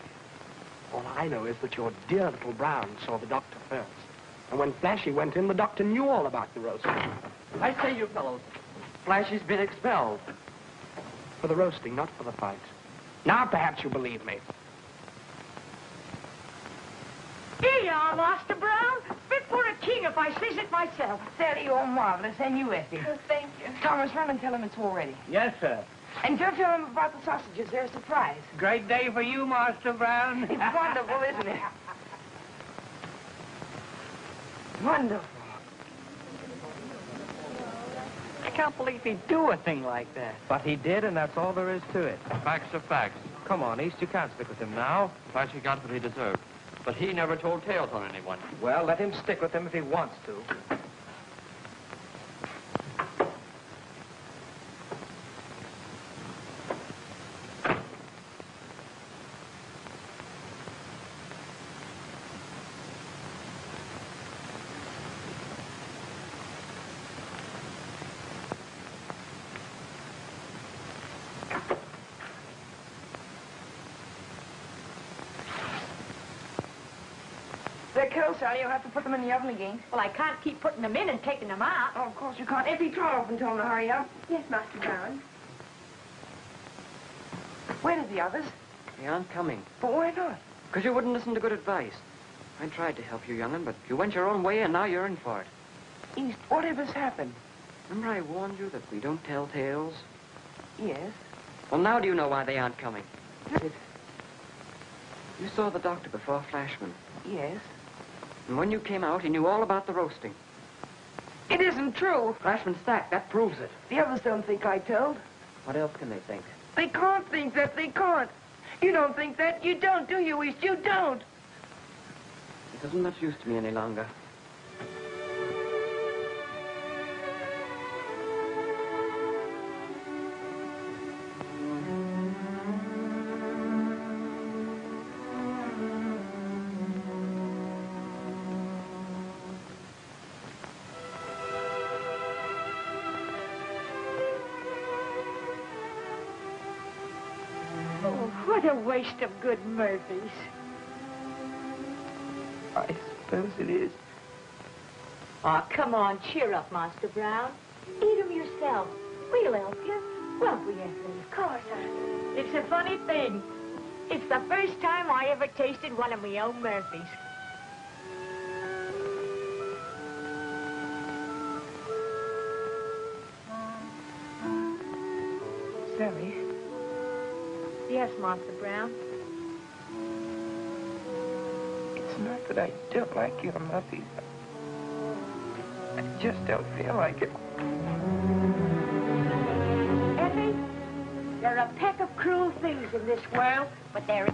All I know is that your dear little Brown saw the doctor first. And when Flashy went in, the doctor knew all about the roasting. I say, you fellows, Flashy's been expelled. For the roasting, not for the fight. Now perhaps you believe me. Here you are, Master Brown. Fit for a king if I says it myself. Sally, you're marvelous, and you, Effie. Oh, thank you. Thomas, run and tell him it's all ready. Yes, sir. And don't tell him about the sausages. They're a surprise. Great day for you, Master Brown. It's wonderful, isn't it? Wonderful. I can't believe he'd do a thing like that. But he did, and that's all there is to it. Facts are facts. Come on, East, you can't stick with him now. Flashy got what he deserved. But he never told tales on anyone. Well, let him stick with them if he wants to. They're cold, Sally. You'll have to put them in the oven again. Well, I can't keep putting them in and taking them out. Oh, of course you can't. Effie, try off and tell them to hurry up. Yes, Master Brown. Where are the others? They aren't coming. But why not? Because you wouldn't listen to good advice. I tried to help you, young'un, but you went your own way, and now you're in for it. East, whatever's happened? Remember I warned you that we don't tell tales? Yes. Well, now do you know why they aren't coming? You saw the doctor before Flashman. Yes. And when you came out, he knew all about the roasting. It isn't true. Flashman's stack, that proves it. The others don't think I told. What else can they think? They can't think that. They can't. You don't think that. You don't, do you, East? You don't. It isn't much use to me any longer. Oh, what a waste of good Murphys. I suppose it is. Oh, come on, cheer up, Master Brown. Eat 'em yourself. We'll help you. Won't we, Ethel? Of course. It's a funny thing. It's the first time I ever tasted one of my own Murphys. Sally. Yes, Master Brown. It's not that I don't like your muffins. I just don't feel like it. Effie, there are a peck of cruel things in this world, but there is...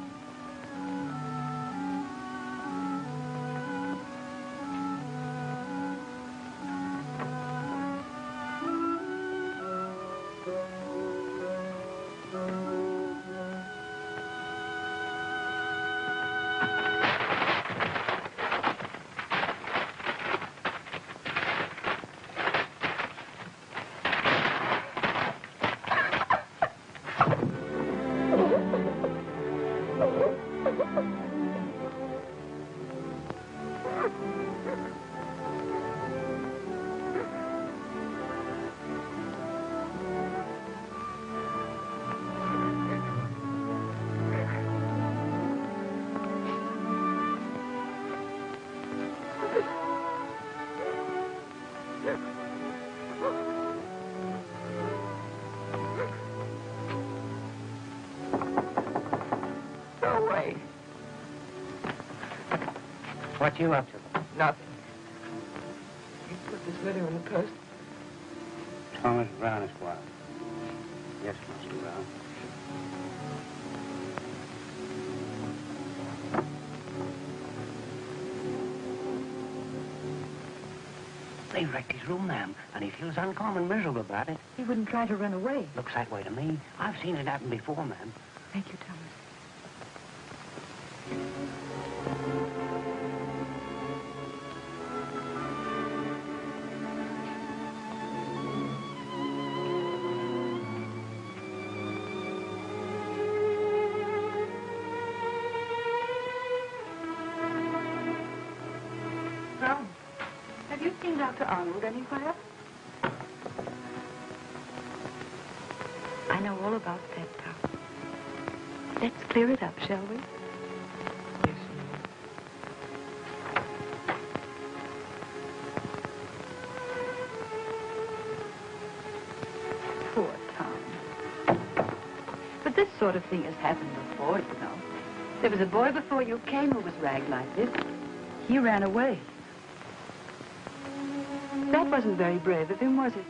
What you up to? Nothing. You put this letter in the post? Thomas Brown, Esquire. Yes, Master Brown. They wrecked his room, ma'am, and he feels uncommon miserable about it. He wouldn't try to run away. Looks that way to me. I've seen it happen before, ma'am. Thank you, Thomas. Brown, have you seen Dr. Arnold anywhere? I know all about that, Tom. Let's clear it up, shall we? Yes, ma'am. Poor Tom. But this sort of thing has happened before, you know. There was a boy before you came who was ragged like this. He ran away. That wasn't very brave of him, was it?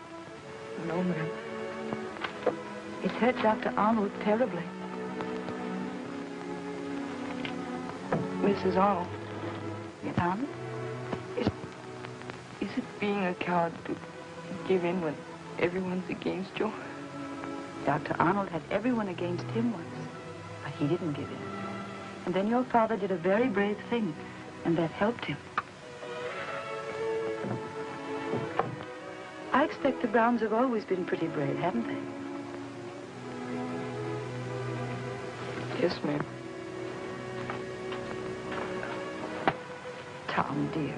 No, ma'am. It hurt Dr. Arnold terribly. Mrs. Arnold, Tom? is it being a coward to give in when everyone's against you? Dr. Arnold had everyone against him once, but he didn't give in. And then your father did a very brave thing, and that helped him. I expect the Browns have always been pretty brave, haven't they? Yes, ma'am. Tom, dear.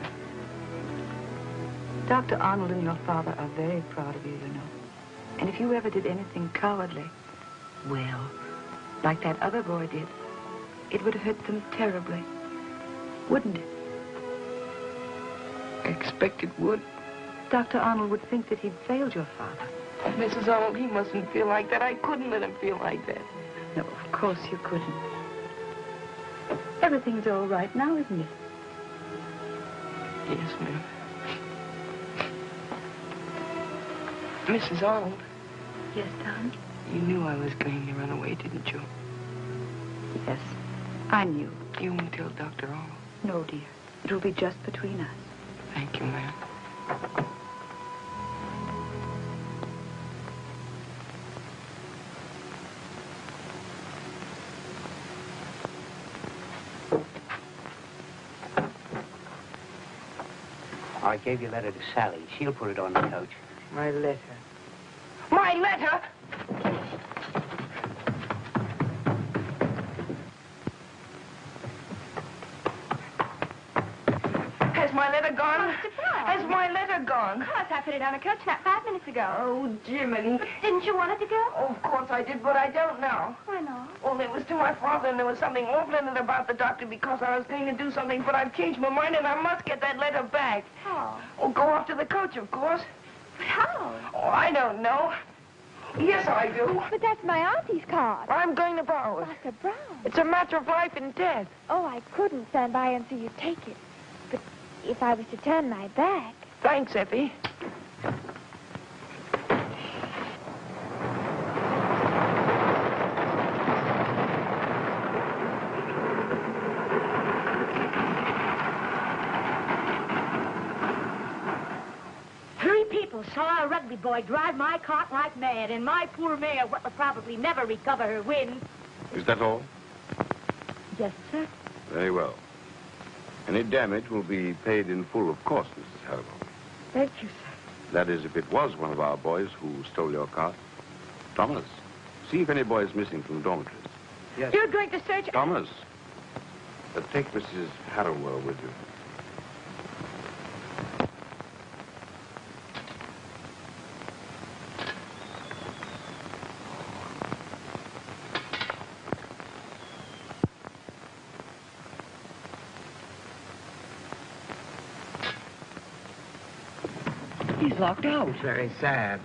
Dr. Arnold and your father are very proud of you, you know. And if you ever did anything cowardly, well, like that other boy did, it would hurt them terribly, wouldn't it? I expect it would. Dr. Arnold would think that he'd failed your father. Oh, Mrs. Arnold, he mustn't feel like that. I couldn't let him feel like that. No, of course you couldn't. Everything's all right now, isn't it? Yes, ma'am. Mrs. Arnold. Yes, Tom? You knew I was going to run away, didn't you? Yes, I knew. You won't tell Dr. Arnold? No, dear. It'll be just between us. Thank you, ma'am. I gave your letter to Sally. She'll put it on the coach. My letter. My letter? my letter gone? Mr. Brown. Has my letter gone? Of course, I put it on a coach map 5 minutes ago. Oh, Jiminy. But didn't you want it to go? Oh, of course I did, but I don't now. Why not? Well, it was to my father, and there was something awful in it about the doctor because I was going to do something, but I've changed my mind, and I must get that letter back. How? Oh, go off to the coach, of course. But how? Oh, I don't know. Yes, I do. But that's my auntie's card. I'm going to borrow it. Dr. Brown. It's a matter of life and death. Oh, I couldn't stand by and see you take it. But if I was to turn my back... Thanks, Effie. Saw a rugby boy drive my cart like mad, and my poor mare, what will probably never recover her wind. Is that all? Yes, sir. Very well. Any damage will be paid in full, of course, Mrs. Harriman. Thank you, sir. That is, if it was one of our boys who stole your cart. Thomas, see if any boy is missing from the dormitories. Yes. You're going to search... Thomas, take Mrs. Harrowell with you. He's locked out. Very sad.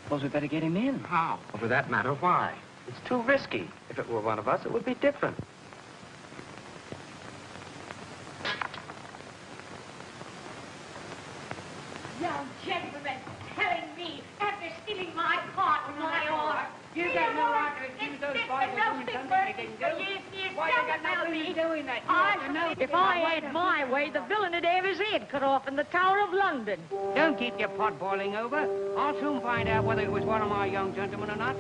Suppose we better get him in. How? Well, for that matter, why? It's too risky. If it were one of us, it would be different. Young gentleman telling me, after stealing my cart and my oar... You got no right to accuse those boys of doing something they didn't do. Why, they got no business doing that. If I had my way, the villain would have his head cut off in the Tower of London. Don't keep your pot boiling over. I'll soon find out whether it was one of my young gentlemen or not.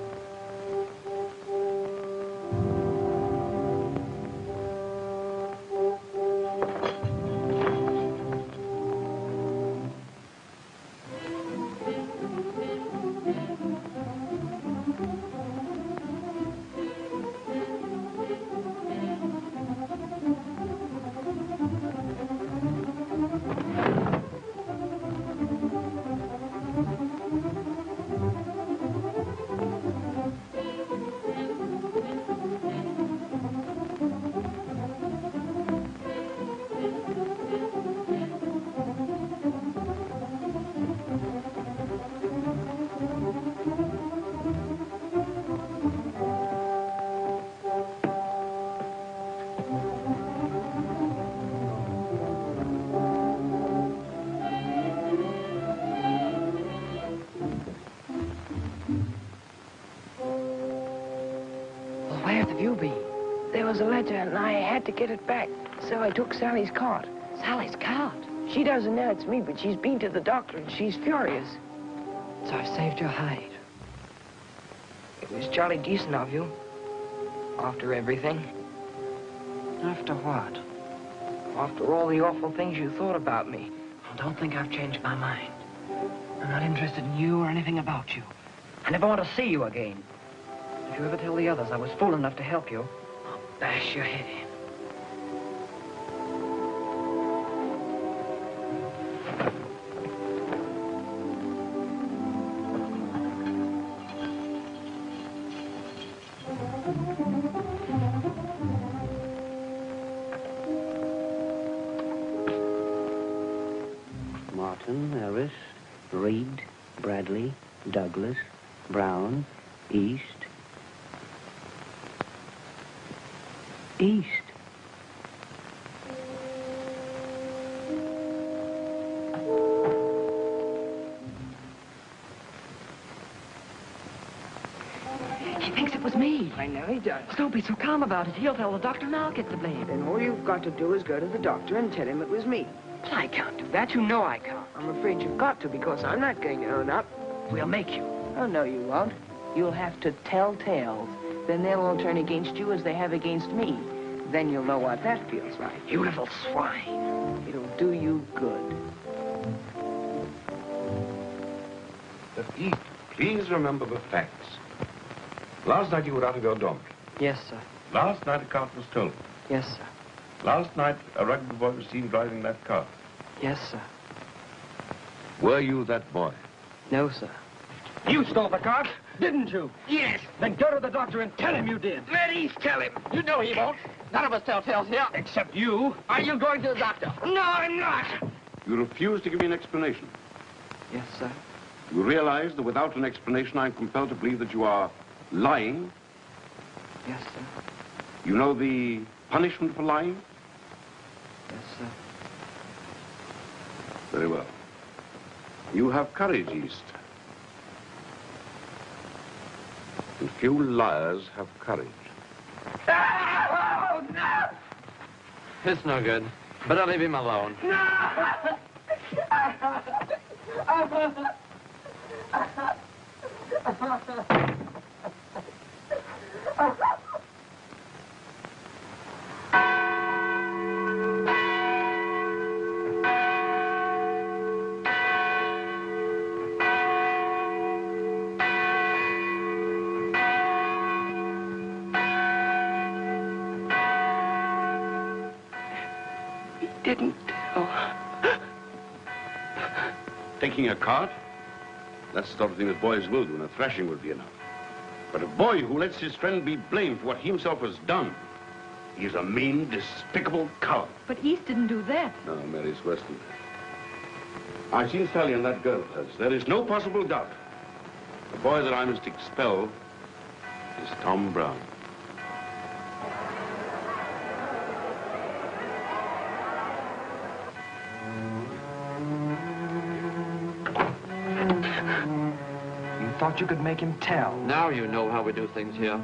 There was a letter, and I had to get it back. So I took Sally's cart. Sally's cart? She doesn't know it's me, but she's been to the doctor, and she's furious. So I've saved your hide. It was jolly decent of you. After everything. After what? After all the awful things you thought about me. Well, don't think I've changed my mind. I'm not interested in you or anything about you. I never want to see you again. If you ever tell the others I was fool enough to help you, I'll bash your head in. Martin, Ellis, Reed, Bradley, Douglas, Brown, East. East. He thinks it was me. I know he does. Don't be so calm about it. He'll tell the doctor and I'll get the blame. Then all you've got to do is go to the doctor and tell him it was me. But I can't do that. You know I can't. I'm afraid you've got to, because I'm not going to own up. We'll make you. Oh, no, you won't. You'll have to tell tales. Then they'll all turn against you as they have against me. Then you'll know what that feels like. You little swine. It'll do you good. Please remember the facts. Last night you were out of your dormitory. Yes, sir. Last night a cart was stolen. Yes, sir. Last night, a rugby boy was seen driving that car. Yes, sir. Were you that boy? No, sir. You stole the cart, didn't you? Yes. Then go to the doctor and tell him you did. Let East tell him. You know he won't. None of us tell tales here. Except you. Are you going to the doctor? No, I'm not. You refuse to give me an explanation. Yes, sir. You realize that without an explanation, I'm compelled to believe that you are lying? Yes, sir. You know the punishment for lying? Yes, sir. Very well. You have courage, East. And few liars have courage. Oh, no! It's no good. Better leave him alone. No! Didn't tell. Taking a cart? That's the sort of thing that boys will do, and a thrashing would be enough. But a boy who lets his friend be blamed for what he himself has done, he's a mean, despicable coward. But East didn't do that. No, Mary, it's worse than that. I've seen Sally and that girl of hers. There is no possible doubt. The boy that I must expel is Tom Brown. Thought you could make him tell. Now you know how we do things here.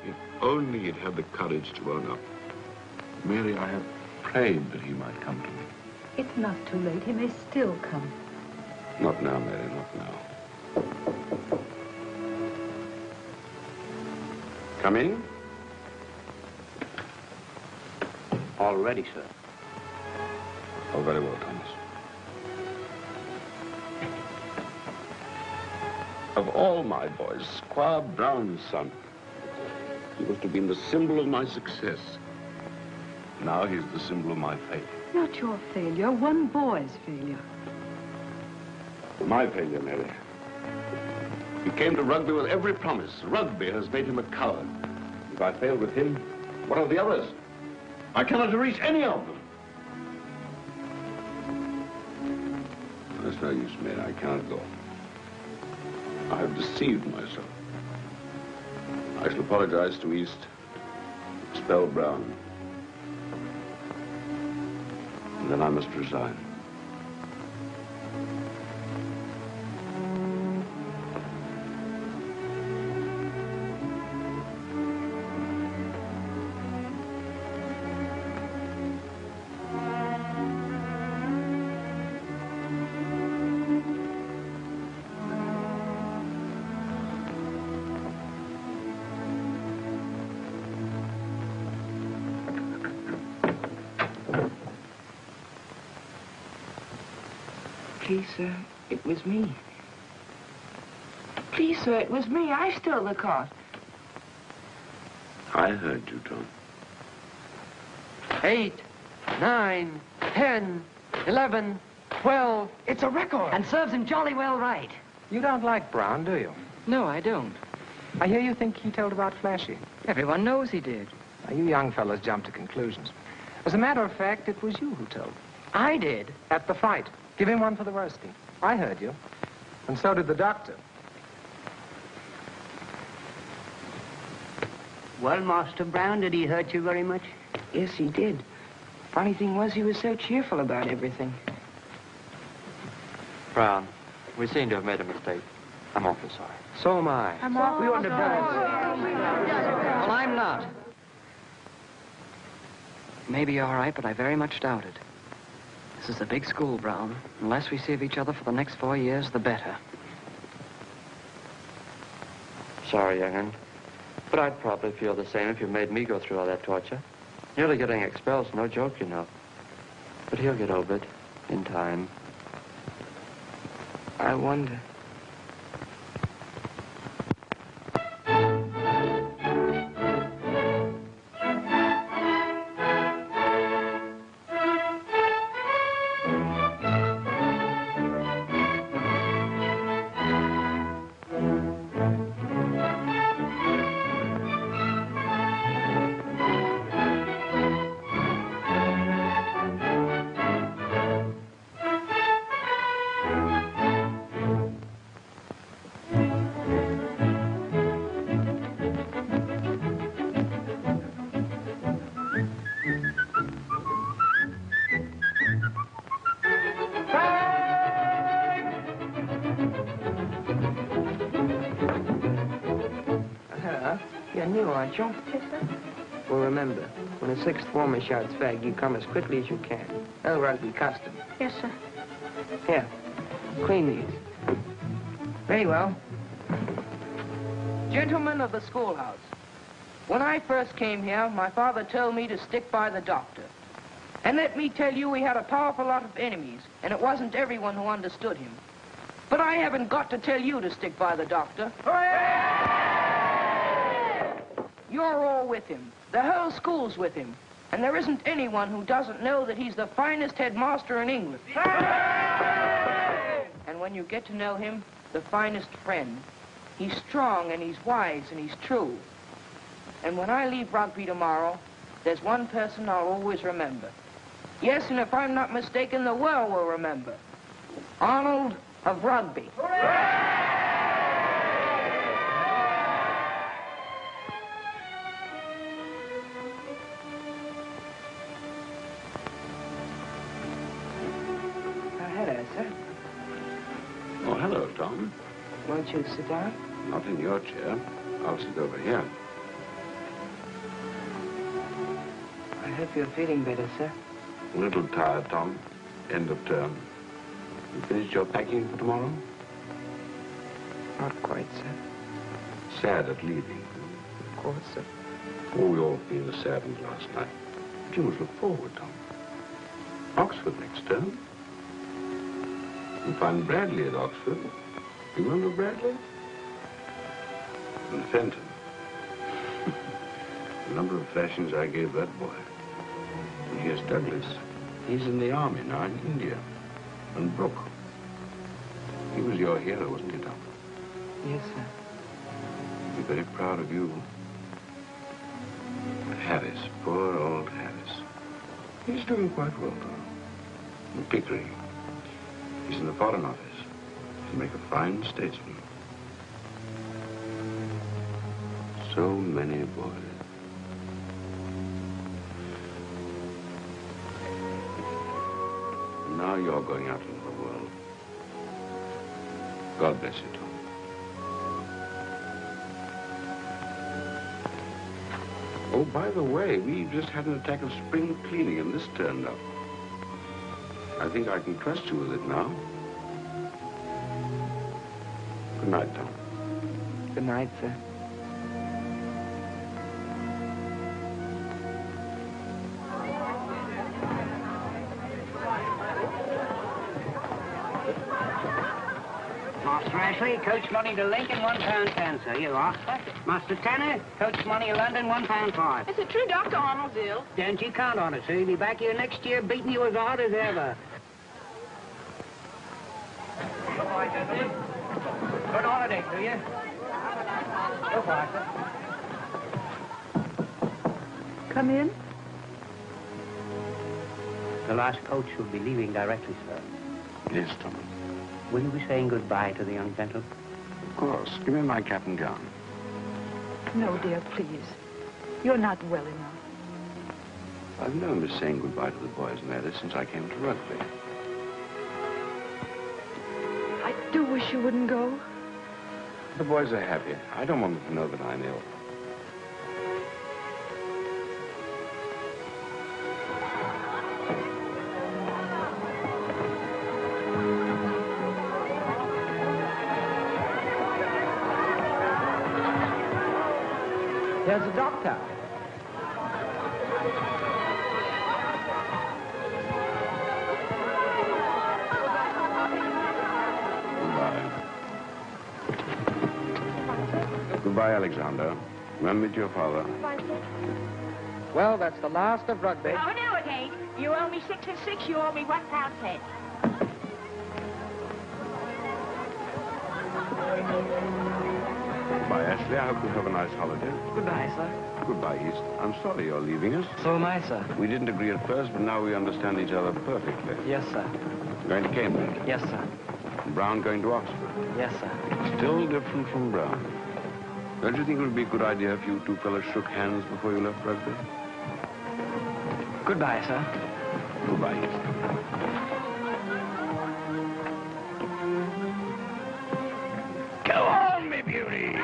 If only he'd had the courage to own up. Mary, I have prayed that he might come to me. It's not too late. He may still come. Not now, Mary, not now. Come in. All ready, sir. Oh, very well, Thomas. Of all my boys, Squire Brown's son, he must have been the symbol of my success. Now he's the symbol of my failure. Not your failure, one boy's failure. My failure, Mary. He came to rugby with every promise. Rugby has made him a coward. If I failed with him, what of the others? I cannot reach any of them. That's no use, Mary. I cannot go. I have deceived myself. I shall apologize to East, expel Brown. And then I must resign. Please, sir, it was me. Please, sir, it was me. I stole the cart. I heard you, Tom. 8, 9, 10, 11, 12. It's a record. And serves him jolly well right. You don't like Brown, do you? No, I don't. I hear you think he told about Flashy. Everyone knows he did. Now, you young fellas jump to conclusions. As a matter of fact, it was you who told. I did. At the fight. Give him one for the roasting. I heard you. And so did the doctor. Well, Master Brown, did he hurt you very much? Yes, he did. Funny thing was, he was so cheerful about everything. Brown, we seem to have made a mistake. I'm awfully sorry. So am I. We wouldn't have done it. Well, I'm not. Maybe all right, but I very much doubt it. This is a big school, Brown. The less we see of each other for the next 4 years, the better. Sorry, young'un. But I'd probably feel the same if you made me go through all that torture. Nearly getting expelled's no joke, you know. But he'll get over it in time. I wonder. You're new, aren't you? Yes, sir. Well, remember, when a sixth former shouts fag, you come as quickly as you can. No rugby custom. Yes, sir. Here, clean these. Very well. Gentlemen of the schoolhouse, when I first came here, my father told me to stick by the doctor. And let me tell you, he had a powerful lot of enemies, and it wasn't everyone who understood him. But I haven't got to tell you to stick by the doctor. You're all with him. The whole school's with him. And there isn't anyone who doesn't know that he's the finest headmaster in England. And when you get to know him, the finest friend. He's strong and he's wise and he's true. And when I leave rugby tomorrow, there's one person I'll always remember. Yes, and if I'm not mistaken, the world will remember. Arnold of Rugby. Hello, sir. Oh, hello, Tom. Won't you sit down? Not in your chair. I'll sit over here. I hope you're feeling better, sir. A little tired, Tom. End of term. You finished your packing for tomorrow? Not quite, sir. Sad at leaving. Of course, sir. Oh, we all feel saddened last night. But you must look forward, Tom. Oxford next term. You'll find Bradley at Oxford. You remember Bradley? And Fenton. The number of thrashings I gave that boy. And here's Douglas. He's in the army now in India. And Brooke. He was your hero, wasn't he, Tom? Yes, sir. I'm very proud of you. Harris, poor old Harris. He's doing quite well, Tom. And Pickering. He's in the Foreign Office. He'll make a fine statesman. So many boys. Now you're going out into the world. God bless you, Tom. Oh, by the way, we just had an attack of spring cleaning and this turned up. I think I can trust you with it now. Good night, Tom. Good night, sir. Master Ashley, coach money to Lincoln, £1.10, sir. You are. Master Tanner, coach money to London, £1.5. Is it true Dr. Arnold's ill? Don't you count on it, sir. He'll be back here next year beating you as hard as ever. Goodbye, gentlemen. Good holiday to you. Goodbye, sir. Come in. The last coach will be leaving directly, sir. Yes, Tom. Will you be saying goodbye to the young gentleman? Of course. Give me my cap and gown. No, dear, please. You're not well enough. I've known Miss saying goodbye to the boys and ever since I came to rugby. I do wish you wouldn't go. The boys are happy. I don't want them to know that I'm ill. There's a doctor. Goodbye, Alexander. Remember to your father. Bye, sir. Well, that's the last of rugby. Oh, no, it ain't. You owe me 6 and 6. You owe me £1.10. Goodbye, Ashley. I hope you have a nice holiday. Goodbye, sir. Goodbye, East. I'm sorry you're leaving us. So am I, sir. We didn't agree at first, but now we understand each other perfectly. Yes, sir. Going to Cambridge. Yes, sir. Brown going to Oxford. Yes, sir. Still different from Brown. Don't you think it would be a good idea if you two fellows shook hands before you left rugby? Goodbye, sir. Goodbye, East. Go on, me beauty.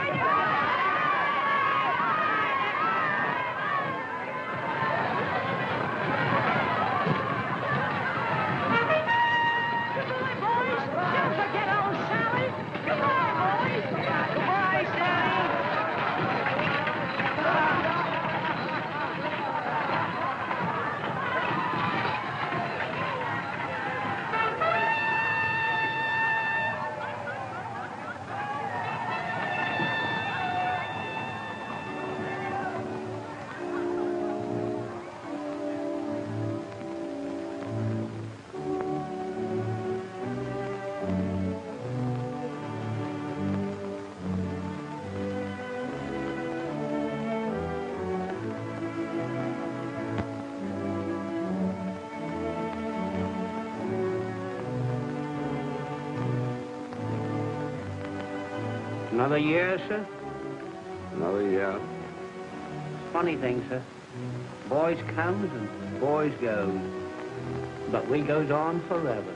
Another year, sir? Another year. Funny thing, sir. Boys comes and boys goes. But we goes on forever.